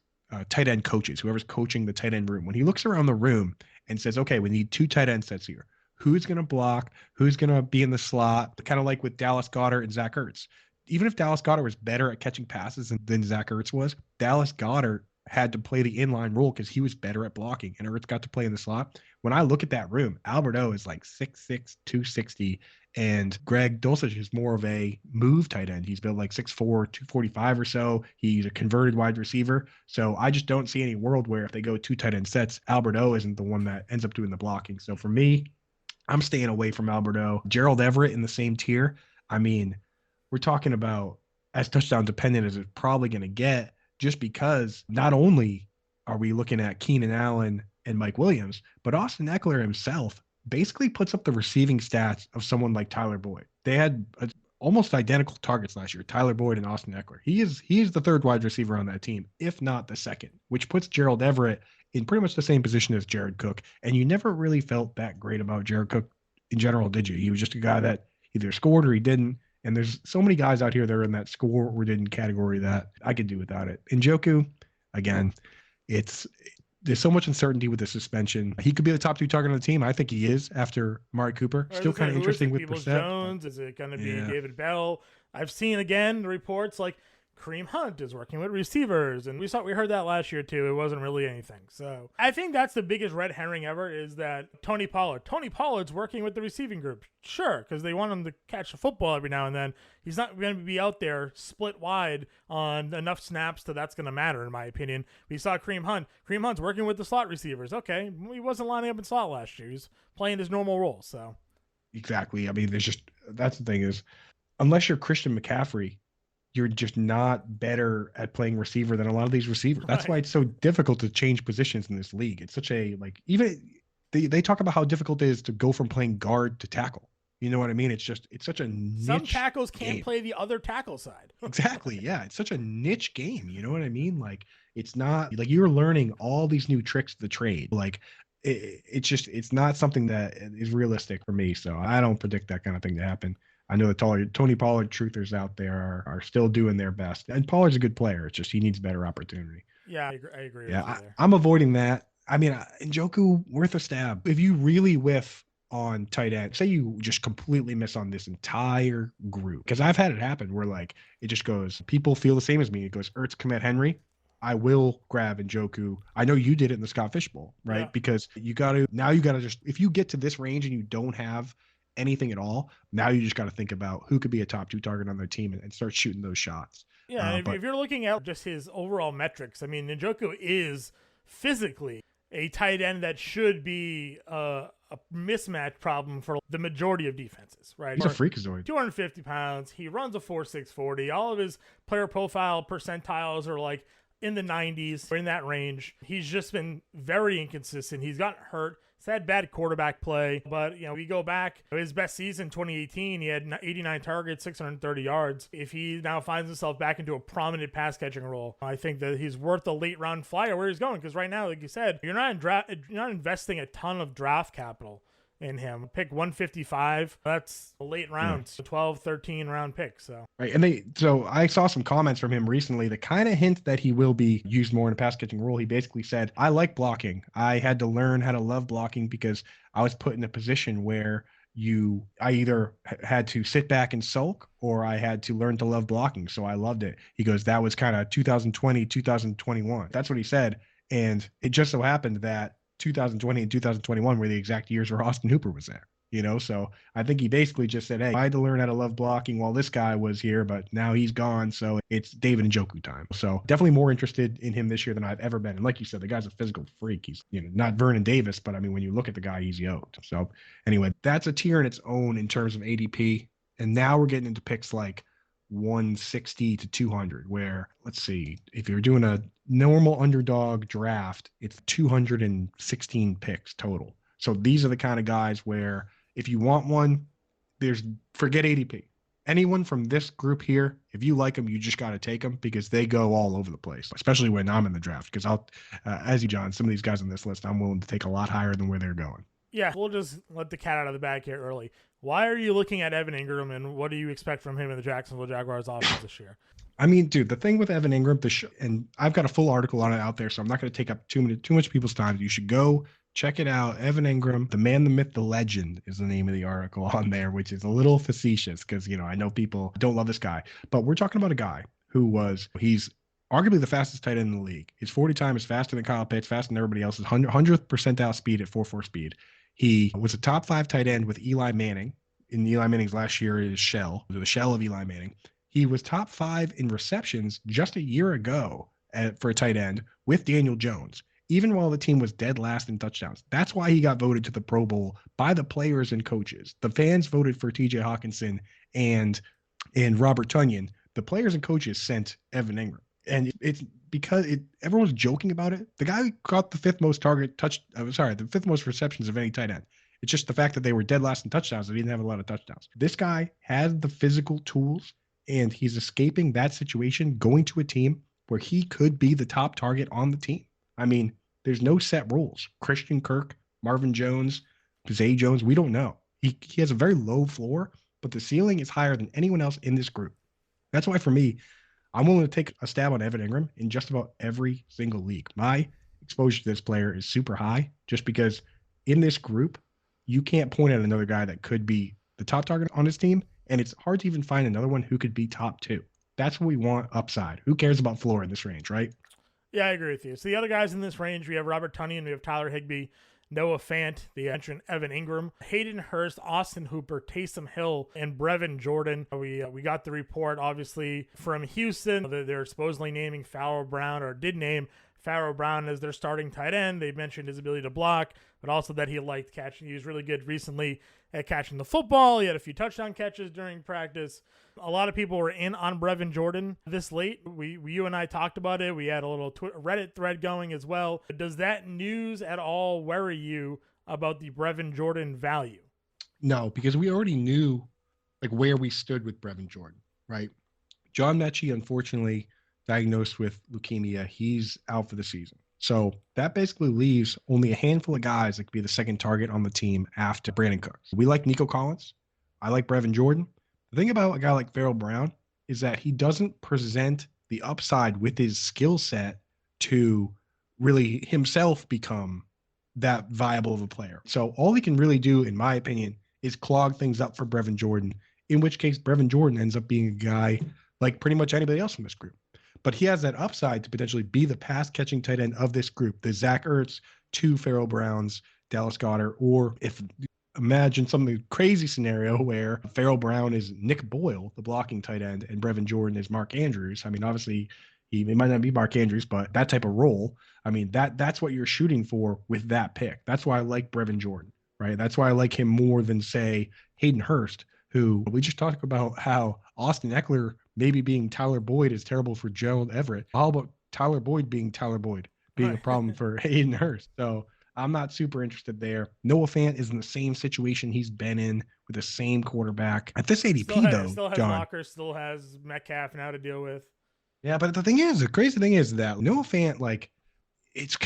tight end coaches, whoever's coaching the tight end room. When he looks around the room and says, okay, we need 2 tight end sets here. Who's going to block? Who's going to be in the slot? Kind of like with Dallas Goedert and Zach Ertz. Even if Dallas Goedert was better at catching passes than Zach Ertz was, Dallas Goedert had to play the inline role because he was better at blocking, and Ertz got to play in the slot. When I look at that room, Alberto is like 6'6", 260, and Greg Dulcich is more of a move tight end. He's built like 6'4", 245 or so. He's a converted wide receiver. So I just don't see any world where if they go 2 tight end sets, Alberto isn't the one that ends up doing the blocking. So for me, I'm staying away from Alberto. Gerald Everett in the same tier. I mean, we're talking about as touchdown dependent as it's probably going to get, just because not only are we looking at Keenan Allen and Mike Williams, but Austin Eckler himself basically puts up the receiving stats of someone like Tyler Boyd. They had almost identical targets last year, Tyler Boyd and Austin Eckler. He is the 3rd wide receiver on that team, if not the 2nd, which puts Gerald Everett in pretty much the same position as Jared Cook. And you never really felt that great about Jared Cook in general, did you? He was just a guy that either scored or he didn't. And there's so many guys out here that are in that score or didn't category that I could do without it. Njoku, again, there's so much uncertainty with the suspension. He could be the top 2 target on the team. I think he is after Amari Cooper. Still kind of interesting with Brissett. Jones. Is it going to be David Bell? I've seen, again, the reports like Kareem Hunt is working with receivers, and we heard that last year too. It wasn't really anything. So I think that's the biggest red herring ever is that Tony Pollard's working with the receiving group. Sure, because they want him to catch the football every now and then. He's not going to be out there split wide on enough snaps that's going to matter, in my opinion. We saw Kareem Hunt. Kareem Hunt's working with the slot receivers. Okay, he wasn't lining up in slot last year. He was playing his normal role. So exactly. I mean, that's the thing is, unless you're Christian McCaffrey, you're just not better at playing receiver than a lot of these receivers. That's why it's so difficult to change positions in this league. It's such a, even they talk about how difficult it is to go from playing guard to tackle. You know what I mean? It's such a niche Some tackles can't game. play the other tackle side. Exactly. Yeah. It's such a niche game. You know what I mean? Like, it's not like you're learning all these new tricks of the trade. Like, it's not something that is realistic for me. So I don't predict that kind of thing to happen. I know the Tony Pollard truthers out there are still doing their best. And Pollard's a good player. It's just he needs better opportunity. Yeah, I agree Yeah, with you there. I'm avoiding that. I mean, Njoku, worth a stab. If you really whiff on tight end, say you just completely miss on this entire group, because I've had it happen where like it just goes, people feel the same as me. It goes Ertz, Kmet, Henry. I will grab Njoku. I know you did it in the Scott Fish Bowl, right? Yeah. Because you got to just, if you get to this range and you don't have anything at all, now you just got to think about who could be a top 2 target on their team and start shooting those shots. Yeah, if you're looking at just his overall metrics, I mean, Njoku is physically a tight end that should be a mismatch problem for the majority of defenses, right? He's a freakazoid. 250 pounds. He runs a 4.6 40. All of his player profile percentiles are like in the 90s, or in that range. He's just been very inconsistent. He's gotten hurt. He's had bad quarterback play, but we go back his best season 2018, he had 89 targets, 630 yards. If he now finds himself back into a prominent pass catching role, I think that he's worth a late round flyer where he's going, because right now, like you said, you're not investing a ton of draft capital in him. Pick 155, that's a late round, so 12, 13 round pick. So right, and so I saw some comments from him recently that kind of hint that he will be used more in a pass catching role. He basically said, I like blocking. I had to learn how to love blocking because I was put in a position where I either had to sit back and sulk or I had to learn to love blocking. So I loved it. He goes, that was kind of 2020, 2021. That's what he said. And it just so happened that 2020 and 2021 were the exact years where Austin Hooper was there, so I think he basically just said, hey, I had to learn how to love blocking while this guy was here, but now he's gone, so it's David Njoku time. So definitely more interested in him this year than I've ever been. And like you said, the guy's a physical freak. He's not Vernon Davis, but I mean, when you look at the guy, he's yoked. So anyway, that's a tier in its own in terms of ADP. And now we're getting into picks like 160 to 200, where, let's see, if you're doing a normal underdog draft, it's 216 picks total. So these are the kind of guys where if you want one, forget ADP. Anyone from this group here, if you like them, you just got to take them because they go all over the place, especially when I'm in the draft. Because John, some of these guys on this list, I'm willing to take a lot higher than where they're going. Yeah, we'll just let the cat out of the bag here early. Why are you looking at Evan Ingram, and what do you expect from him in the Jacksonville Jaguars offense this year? I mean, dude, the thing with Evan Ingram, and I've got a full article on it out there, so I'm not going to take up too much people's time. You should go check it out. Evan Ingram, the man, the myth, the legend is the name of the article on there, which is a little facetious because, I know people don't love this guy, but we're talking about a guy he's arguably the fastest tight end in the league. His 40 time is faster than Kyle Pitts, faster than everybody else's, 100th percentile speed at 4.4 speed. He was a top 5 tight end with Eli Manning in Eli Manning's last year. The shell of Eli Manning. He was top 5 in receptions just a year ago for a tight end with Daniel Jones, even while the team was dead last in touchdowns. That's why he got voted to the Pro Bowl by the players and coaches. The fans voted for TJ Hawkinson and Robert Tonyan. The players and coaches sent Evan Ingram. And it's because everyone's joking about it. The guy caught the 5th most receptions of any tight end. It's just the fact that they were dead last in touchdowns. They didn't have a lot of touchdowns. This guy has the physical tools, and he's escaping that situation, going to a team where he could be the top target on the team. I mean, there's no set rules. Christian Kirk, Marvin Jones, Zay Jones, we don't know. He has a very low floor, but the ceiling is higher than anyone else in this group. That's why, for me, I'm willing to take a stab on Evan Ingram in just about every single league. My exposure to this player is super high just because in this group, you can't point at another guy that could be the top target on his team, and it's hard to even find another one who could be top 2. That's what we want upside. Who cares about floor in this range, right? Yeah, I agree with you. So the other guys in this range, we have Robert Tonyan, we have Tyler Higbee, Noah Fant, the entrant Evan Ingram, Hayden Hurst, Austin Hooper, Taysom Hill, and Brevin Jordan. We got the report, obviously, from Houston. They're supposedly naming Pharaoh Brown, or did name Pharaoh Brown as their starting tight end. They mentioned his ability to block, but also that he liked catching. He was really good recently at catching the football. He had a few touchdown catches during practice. A lot of people were in on Brevin Jordan this late. You and I talked about it. We had a little Reddit thread going as well. Does that news at all worry you about the Brevin Jordan value? No, because we already knew like where we stood with Brevin Jordan, right? John Mechie, unfortunately, diagnosed with leukemia. He's out for the season. So that basically leaves only a handful of guys that could be the second target on the team after Brandon Cooks. We like Nico Collins. I like Brevin Jordan. The thing about a guy like Farrell Brown is that he doesn't present the upside with his skill set to really himself become that viable of a player. So all he can really do, in my opinion, is clog things up for Brevin Jordan, in which case Brevin Jordan ends up being a guy like pretty much anybody else in this group. But he has that upside to potentially be the pass-catching tight end of this group, the Zach Ertz, 2 Farrell Browns, Dallas Goedert, or if imagine some crazy scenario where Farrell Brown is Nick Boyle, the blocking tight end, and Brevin Jordan is Mark Andrews. I mean, obviously, he might not be Mark Andrews, but that type of role, I mean, that's what you're shooting for with that pick. That's why I like Brevin Jordan, right? That's why I like him more than, say, Hayden Hurst, who we just talked about how Austin Eckler maybe being Tyler Boyd is terrible for Gerald Everett. How about Tyler Boyd being Tyler Boyd being a problem for Hayden Hurst? So I'm not super interested there. Noah Fant is in the same situation he's been in with the same quarterback. At this ADP, still has John, Walker, still has Metcalf now to deal with. Yeah, but the crazy thing is that Noah Fant, like, it's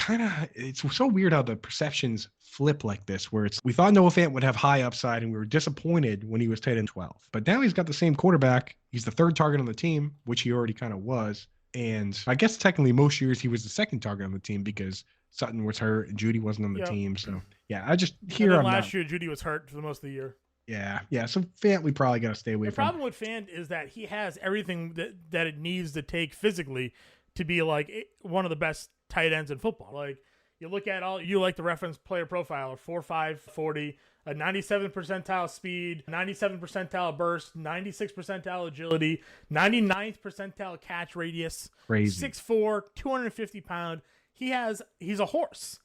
so weird how the perceptions flip like this, where we thought Noah Fant would have high upside and we were disappointed when he was tight end 12. But now he's got the same quarterback. He's the third target on the team, which he already kind of was. And I guess technically most years he was the second target on the team because Sutton was hurt and Judy wasn't on the team. So yeah, last year Judy was hurt for the most of the year. Yeah. So Fant, we probably got to stay away from. The problem with Fant is that he has everything that it needs to take physically to be like one of the best tight ends in football. Like you look at you like the reference player profile of 4.5 40, a 97 percentile speed, 97 percentile burst, 96 percentile agility, 99th percentile catch radius, crazy, 6'4", 250 pound. He's a horse,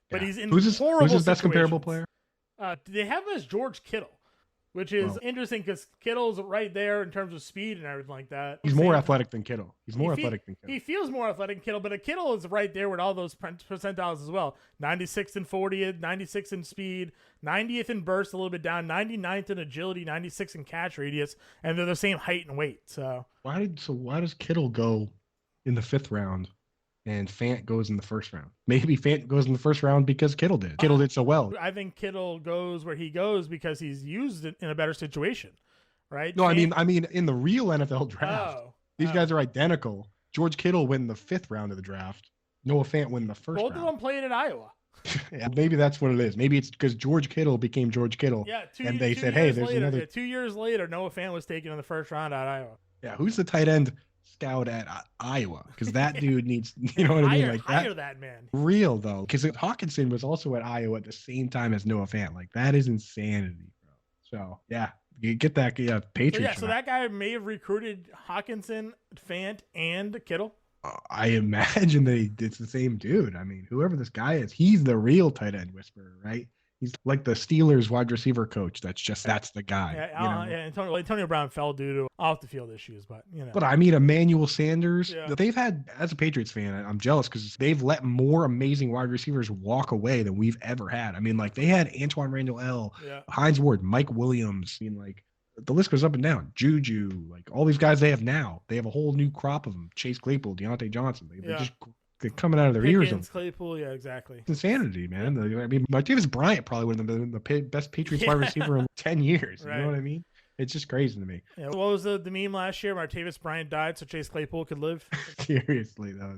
but he's in who's horrible his best comparable player? They have him as George Kittle, which is interesting because Kittle's right there in terms of speed and everything like that. He's more athletic than Kittle. He feels more athletic than Kittle, but a Kittle is right there with all those percentiles as well. 96th and 40th, 96th in speed, 90th in burst, a little bit down, 99th in agility, 96th in catch radius, and they're the same height and weight. So why does Kittle go in the 5th round and Fant goes in the 1st round? Maybe Fant goes in the 1st round because Kittle did. Kittle did so well. I think Kittle goes where he goes because he's used it in a better situation, right? No, I mean in the real NFL draft, these guys are identical. George Kittle win the 5th round of the draft. Noah Fant win the 1st round. Both of them played at Iowa. Yeah, maybe that's what it is. Maybe it's because George Kittle became George Kittle. Yeah, and they said, hey, there's another. 2 years later, Noah Fant was taken in the 1st round at Iowa. Yeah, who's the tight end scout at Iowa? Because that dude needs, you know what I mean? Like hire that man. Real though, because Hawkinson was also at Iowa at the same time as Noah Fant. Like that is insanity, bro. So yeah, you get that Patriots. So that guy may have recruited Hawkinson, Fant, and Kittle. I imagine that it's the same dude. I mean, whoever this guy is, he's the real tight end whisperer, right? He's like the Steelers wide receiver coach. That's the guy. Antonio Brown fell due to off the field issues, but you know. But I mean, Emmanuel Sanders. Yeah. They've had, as a Patriots fan, I'm jealous because they've let more amazing wide receivers walk away than we've ever had. I mean, like they had Antoine Randall L, Hines Ward, Mike Williams. I mean, like the list goes up and down. Juju, like all these guys they have now. They have a whole new crop of them. Chase Claypool, Deontay Johnson. They're coming out of their ears. Claypool, yeah, exactly. It's insanity, man. I mean, Martavis Bryant probably would have been the best Patriots wide receiver in 10 years. You know what I mean? It's just crazy to me. Yeah, what was the meme last year? Martavis Bryant died so Chase Claypool could live. Seriously, though.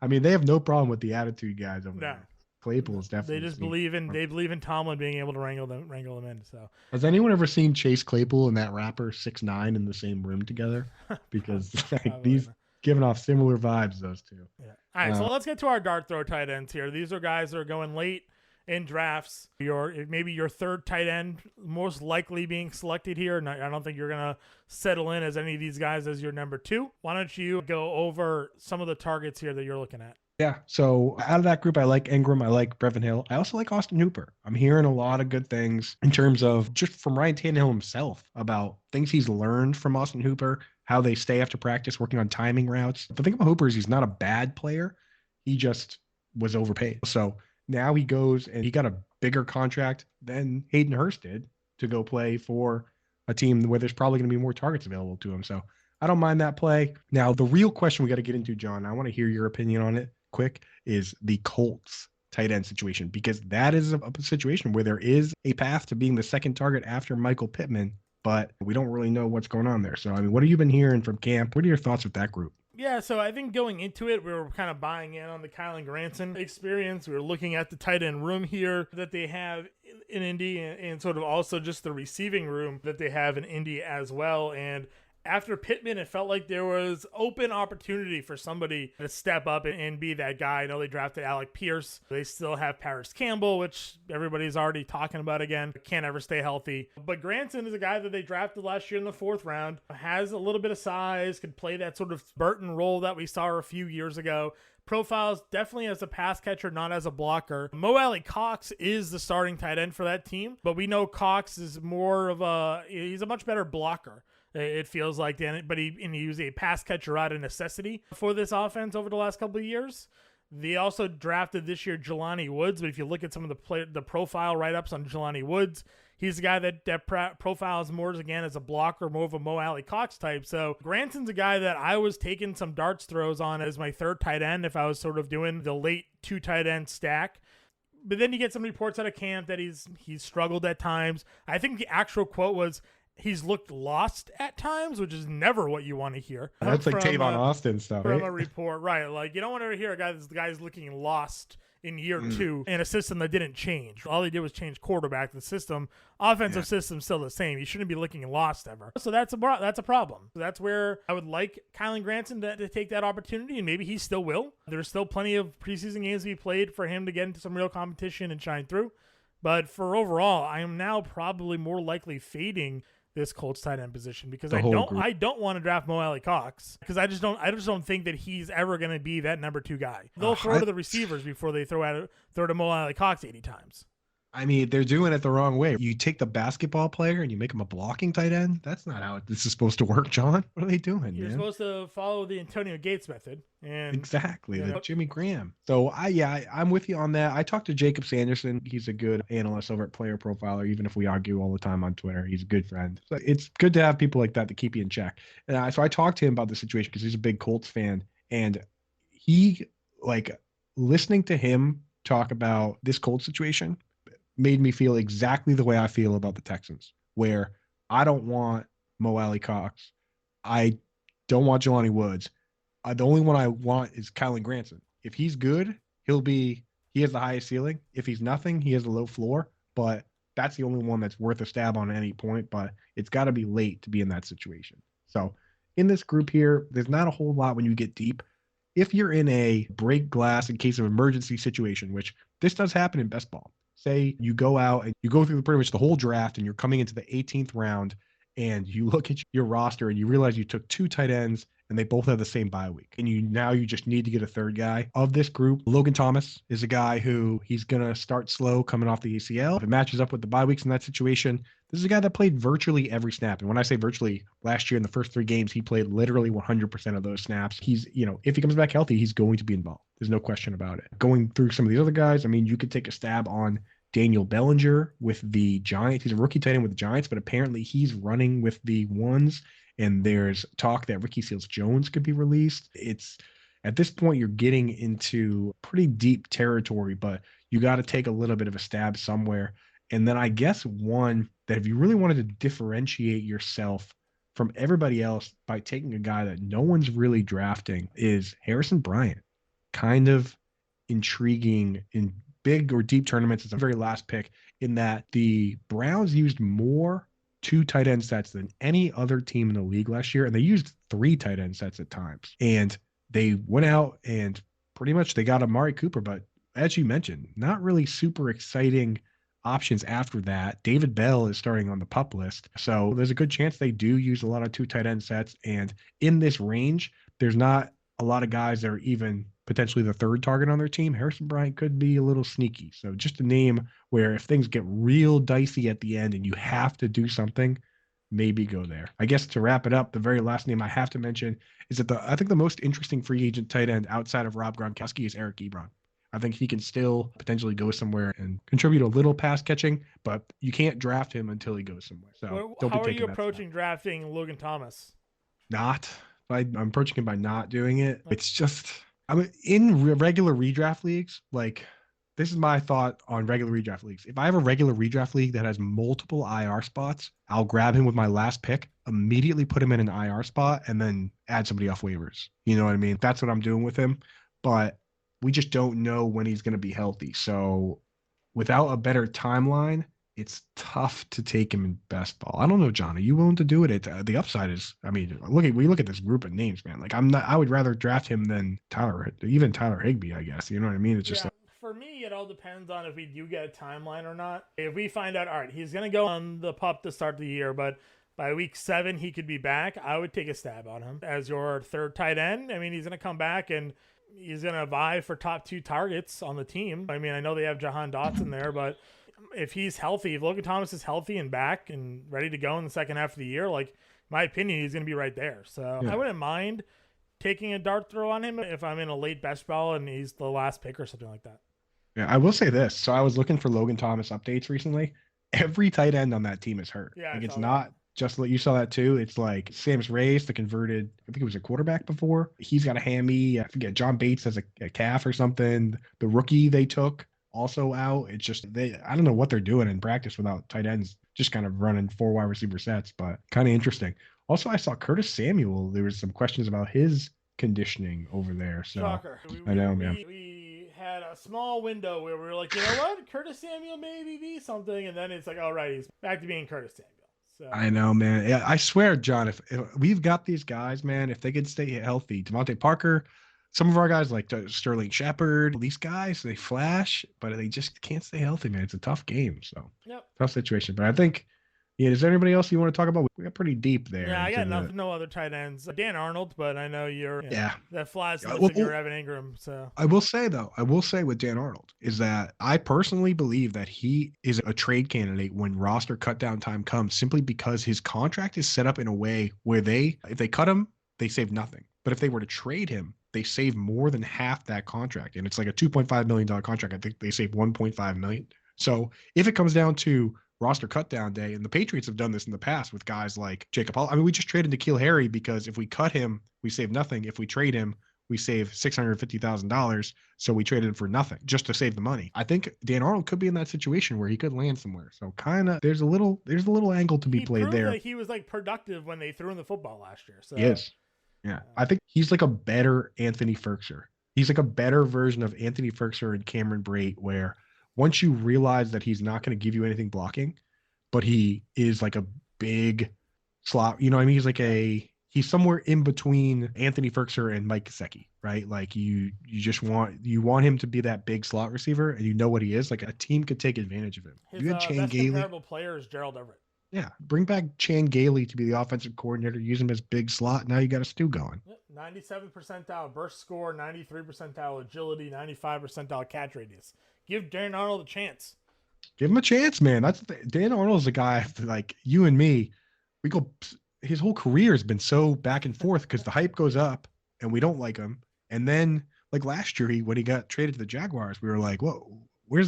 I mean, they have no problem with the attitude guys over there. Claypool is definitely. They just believe in Tomlin being able to wrangle them in. So has anyone ever seen Chase Claypool and that rapper 6ix9ine in the same room together? Because these giving off similar vibes, those two. Yeah. All right, so let's get to our dart throw tight ends here. These are guys that are going late in drafts. Maybe your 3rd tight end most likely being selected here. And I don't think you're gonna settle in as any of these guys as your number 2. Why don't you go over some of the targets here that you're looking at? Yeah, so out of that group, I like Ingram. I like Brevin Hill. I also like Austin Hooper. I'm hearing a lot of good things in terms of just from Ryan Tannehill himself about things he's learned from Austin Hooper, how they stay after practice, working on timing routes. The thing about Hooper is he's not a bad player. He just was overpaid. So now he goes and he got a bigger contract than Hayden Hurst did. to go play for a team where there's probably going to be more targets available to him. So I don't mind that play. Now, the real question we got to get into, John, I want to hear your opinion on it quick, is the Colts tight end situation, because that is a situation where there is a path to being the second target after Michael Pittman, but we don't really know what's going on there. So, I mean, what have you been hearing from camp? What are your thoughts with that group? Yeah, so I think going into it, we were kind of buying in on the Kylan Granson experience. We were looking at the tight end room here that they have in Indy, and sort of also just the receiving room that they have in Indy as well. And after Pittman, it felt like there was open opportunity for somebody to step up and be that guy. I know they drafted Alec Pierce. They still have Paris Campbell, which everybody's already talking about again. Can't ever stay healthy. But Granson is a guy that they drafted last year in the 4th round. Has a little bit of size, could play that sort of Burton role that we saw a few years ago. Profiles definitely as a pass catcher, not as a blocker. Mo Alley Cox is the starting tight end for that team, but we know Cox is he's a much better blocker. It feels like, but he was a pass catcher out of necessity for this offense over the last couple of years. They also drafted this year Jelani Woods, but if you look at some of the profile write-ups on Jelani Woods, he's a guy that profiles more as a blocker, more of a Mo Alley Cox type. So Granson's a guy that I was taking some darts throws on as my 3rd tight end if I was sort of doing the late 2 tight end stack. But then you get some reports out of camp that he's struggled at times. I think the actual quote was, he's looked lost at times, which is never what you want to hear. That's like Tavon Austin stuff, from right? a report, right? Like, you don't want to hear a guy that's the guy's looking lost in year 2 in a system that didn't change. All he did was change quarterback. The system, offensive system's still the same. You shouldn't be looking lost ever. So that's a problem. So that's where I would like Kylan Granson to take that opportunity, and maybe he still will. There's still plenty of preseason games to be played for him to get into some real competition and shine through. But for overall, I am now probably more likely fading this Colts tight end position because I don't want to draft Mo Alley Cox because I just don't think that he's ever going to be that number 2 guy. They'll throw to the receivers before they throw to Mo Alley Cox 80 times. I mean, they're doing it the wrong way. You take the basketball player and you make him a blocking tight end. That's not how this is supposed to work, John. What are they doing, You're supposed to follow the Antonio Gates method. And exactly, the Jimmy Graham. So I'm with you on that. I talked to Jacob Sanderson. He's a good analyst over at Player Profiler. Even if we argue all the time on Twitter, he's a good friend. So it's good to have people like that to keep you in check. And so I talked to him about the situation because he's a big Colts fan, and he listening to him talk about this Colts situation made me feel exactly the way I feel about the Texans, where I don't want Mo Alley Cox. I don't want Jelani Woods. The only one I want is Kylan Granson. If he's good, he has the highest ceiling. If he's nothing, he has a low floor, but that's the only one that's worth a stab on at any point, but it's got to be late to be in that situation. So in this group here, there's not a whole lot when you get deep. If you're in a break glass in case of emergency situation, which this does happen in best ball, say you go out and you go through pretty much the whole draft and you're coming into the 18th round and you look at your roster and you realize you took 2 tight ends and they both have the same bye week. And you just need to get a 3rd guy. Of this group, Logan Thomas is a guy who he's going to start slow coming off the ACL. If it matches up with the bye weeks in that situation, this is a guy that played virtually every snap. And when I say virtually, last year in the first 3 games, he played literally 100% of those snaps. He's, if he comes back healthy, he's going to be involved. There's no question about it. Going through some of these other guys, I mean, you could take a stab on Daniel Bellinger with the Giants. He's a rookie tight end with the Giants, but apparently he's running with the ones. And there's talk that Ricky Seals-Jones could be released. It's at this point, you're getting into pretty deep territory, but you got to take a little bit of a stab somewhere. And then I guess one that if you really wanted to differentiate yourself from everybody else by taking a guy that no one's really drafting is Harrison Bryant. Kind of intriguing in big or deep tournaments. It's a very last pick in that the Browns used more 2 tight end sets than any other team in the league last year. And they used 3 tight end sets at times. And they went out and pretty much they got Amari Cooper. But as you mentioned, not really super exciting options after that. David Bell is starting on the PUP list. So there's a good chance they do use a lot of 2 tight end sets. And in this range, there's not a lot of guys that are even potentially the 3rd target on their team. Harrison Bryant could be a little sneaky. So just a name where if things get real dicey at the end and you have to do something, maybe go there. I guess to wrap it up, the very last name I have to mention is that I think the most interesting free agent tight end outside of Rob Gronkowski is Eric Ebron. I think he can still potentially go somewhere and contribute a little pass catching, but you can't draft him until he goes somewhere. So how are you approaching drafting Logan Thomas? I'm approaching him by not doing it. It's just, I mean, in regular redraft leagues, like, this is my thought on regular redraft leagues. If I have a regular redraft league that has multiple IR spots, I'll grab him with my last pick, immediately put him in an IR spot, and then add somebody off waivers. You know what I mean? That's what I'm doing with him. But we just don't know when he's going to be healthy. So without a better timeline, it's tough to take him in best ball. I don't know, John. Are you willing to do it? The upside is, I mean, we look at this group of names, man. Like, I would rather draft him than Tyler Higbee, I guess. You know what I mean? It's just for me, it all depends on if we do get a timeline or not. If we find out, all right, he's going to go on the PUP to start the year, but by week 7, he could be back, I would take a stab on him as your third tight end. I mean, he's going to come back and he's going to vie for top 2 targets on the team. I mean, I know they have Jahan Dotson there, but if he's healthy, if Logan Thomas is healthy and back and ready to go in the second half of the year, like, my opinion, he's going to be right there. So I wouldn't mind taking a dart throw on him if I'm in a late best ball and he's the last pick or something like that. Yeah, I will say this. So I was looking for Logan Thomas updates recently. Every tight end on that team is hurt. Yeah, like, it's not just like you saw that too. It's like Sam's Reyes, the converted, I think it was a quarterback before. He's got a hammy. I forget. John Bates has a calf or something. The rookie they took also out. It's just I don't know what they're doing in practice without tight ends just kind of running 4 wide receiver sets, but kind of interesting. Also, I saw Curtis Samuel. There was some questions about his conditioning over there. So Shocker. I know, man. We had a small window where we were like, you know what, Curtis Samuel maybe be something, and then it's like, all right, he's back to being Curtis Samuel. So I know, man. Yeah, I swear, John, if we've got these guys, man, if they could stay healthy, Devontae Parker, some of our guys like Sterling Shepard, these guys, they flash, but they just can't stay healthy, man. It's a tough game, so tough situation. But I think, is there anybody else you want to talk about? We got pretty deep there. Yeah, I got no other tight ends. Dan Arnold, but I know you're that flies in your Evan Ingram. So I will say with Dan Arnold is that I personally believe that he is a trade candidate when roster cut down time comes, simply because his contract is set up in a way where if they cut him, they save nothing. But if they were to trade him, they save more than half that contract. And it's like a $2.5 million contract. I think they save $1.5 million. So if it comes down to roster cut down day, and the Patriots have done this in the past with guys like Jacob Hall. I mean, we just traded N'Keal Harry because if we cut him, we save nothing. If we trade him, we save $650,000. So we traded him for nothing just to save the money. I think Dan Arnold could be in that situation where he could land somewhere. So kind of there's a little angle to be played there. That he was like productive when they threw in the football last year. So yes. Yeah. I think he's like a better Anthony Ferkser. He's like a better version of Anthony Ferkser and Cameron Brate, where once you realize that he's not going to give you anything blocking, but he is like a big slot, you know what I mean? He's somewhere in between Anthony Ferkser and Mike Gesicki, right? Like you want him to be that big slot receiver, and you know what he is. Like, a team could take advantage of him. His best comparable player is Gerald Everett. Yeah, bring back Chan Gailey to be the offensive coordinator. Use him as big slot. Now you got a stew going. 97 percentile burst score, 93 percentile agility, 95 percentile catch radius. Give Darren Arnold a chance. Give him a chance, man. Dan Arnold's a guy like you and me. His whole career has been so back and forth because the hype goes up and we don't like him. And then like last year, when he got traded to the Jaguars, we were like, whoa. Why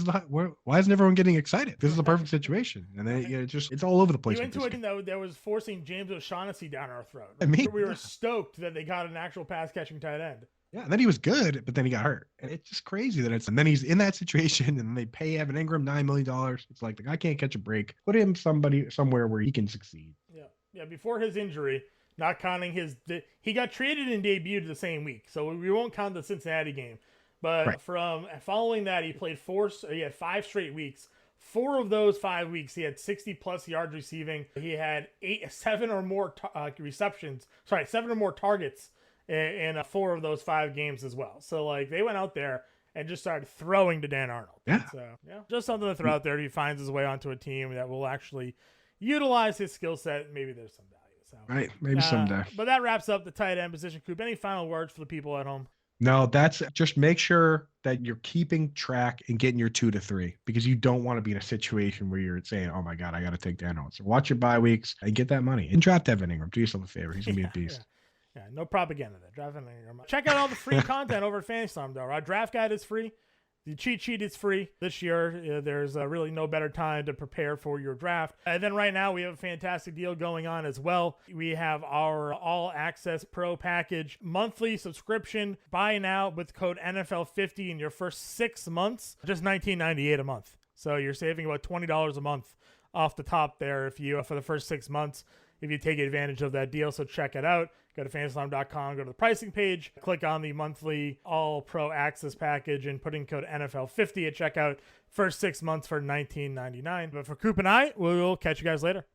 isn't everyone getting excited? This is a perfect situation. And then it's all over the place. We went to a team that was forcing James O'Shaughnessy down our throat. I mean, we were stoked that they got an actual pass catching tight end. Yeah, and then he was good, but then he got hurt. And it's just crazy and then he's in that situation, and they pay Evan Ingram $9 million. It's like, the guy can't catch a break. Put him somewhere where he can succeed. Yeah, before his injury, not counting he got traded and debuted the same week, so we won't count the Cincinnati game. But from following that, he had 5 straight weeks. 4 of those 5 weeks, he had 60-plus yards receiving. He had 7 or more targets in 4 of those 5 games as well. So, like, they went out there and just started throwing to Dan Arnold. Yeah. So, just something to throw out there if he finds his way onto a team that will actually utilize his skill set. Maybe there's some value. So, right, maybe someday. But that wraps up the tight end position. Coop, any final words for the people at home? No, that's just make sure that you're keeping track and getting your 2 to 3, because you don't want to be in a situation where you're saying, oh my God, I got to take Dan Arnold. So watch your bye weeks and get that money and draft Evan Ingram. Do yourself a favor. He's going to be a beast. Yeah, no propaganda there. Draft Evan Ingram. Check out all the free content over at Fantasy Storm, though. Our draft guide is free. The cheat sheet is free this year. There's really no better time to prepare for your draft. And then right now we have a fantastic deal going on as well. We have our All Access Pro package, monthly subscription. Buy now with code NFL50 in your first 6 months, just $19.98 a month. So you're saving about $20 a month off the top there for the first 6 months if you take advantage of that deal. So check it out. Go to fantasyalarm.com, go to the pricing page, click on the monthly All Pro Access package, and put in code NFL50 at checkout. First 6 months for $19.99. But for Coop and I, we'll catch you guys later.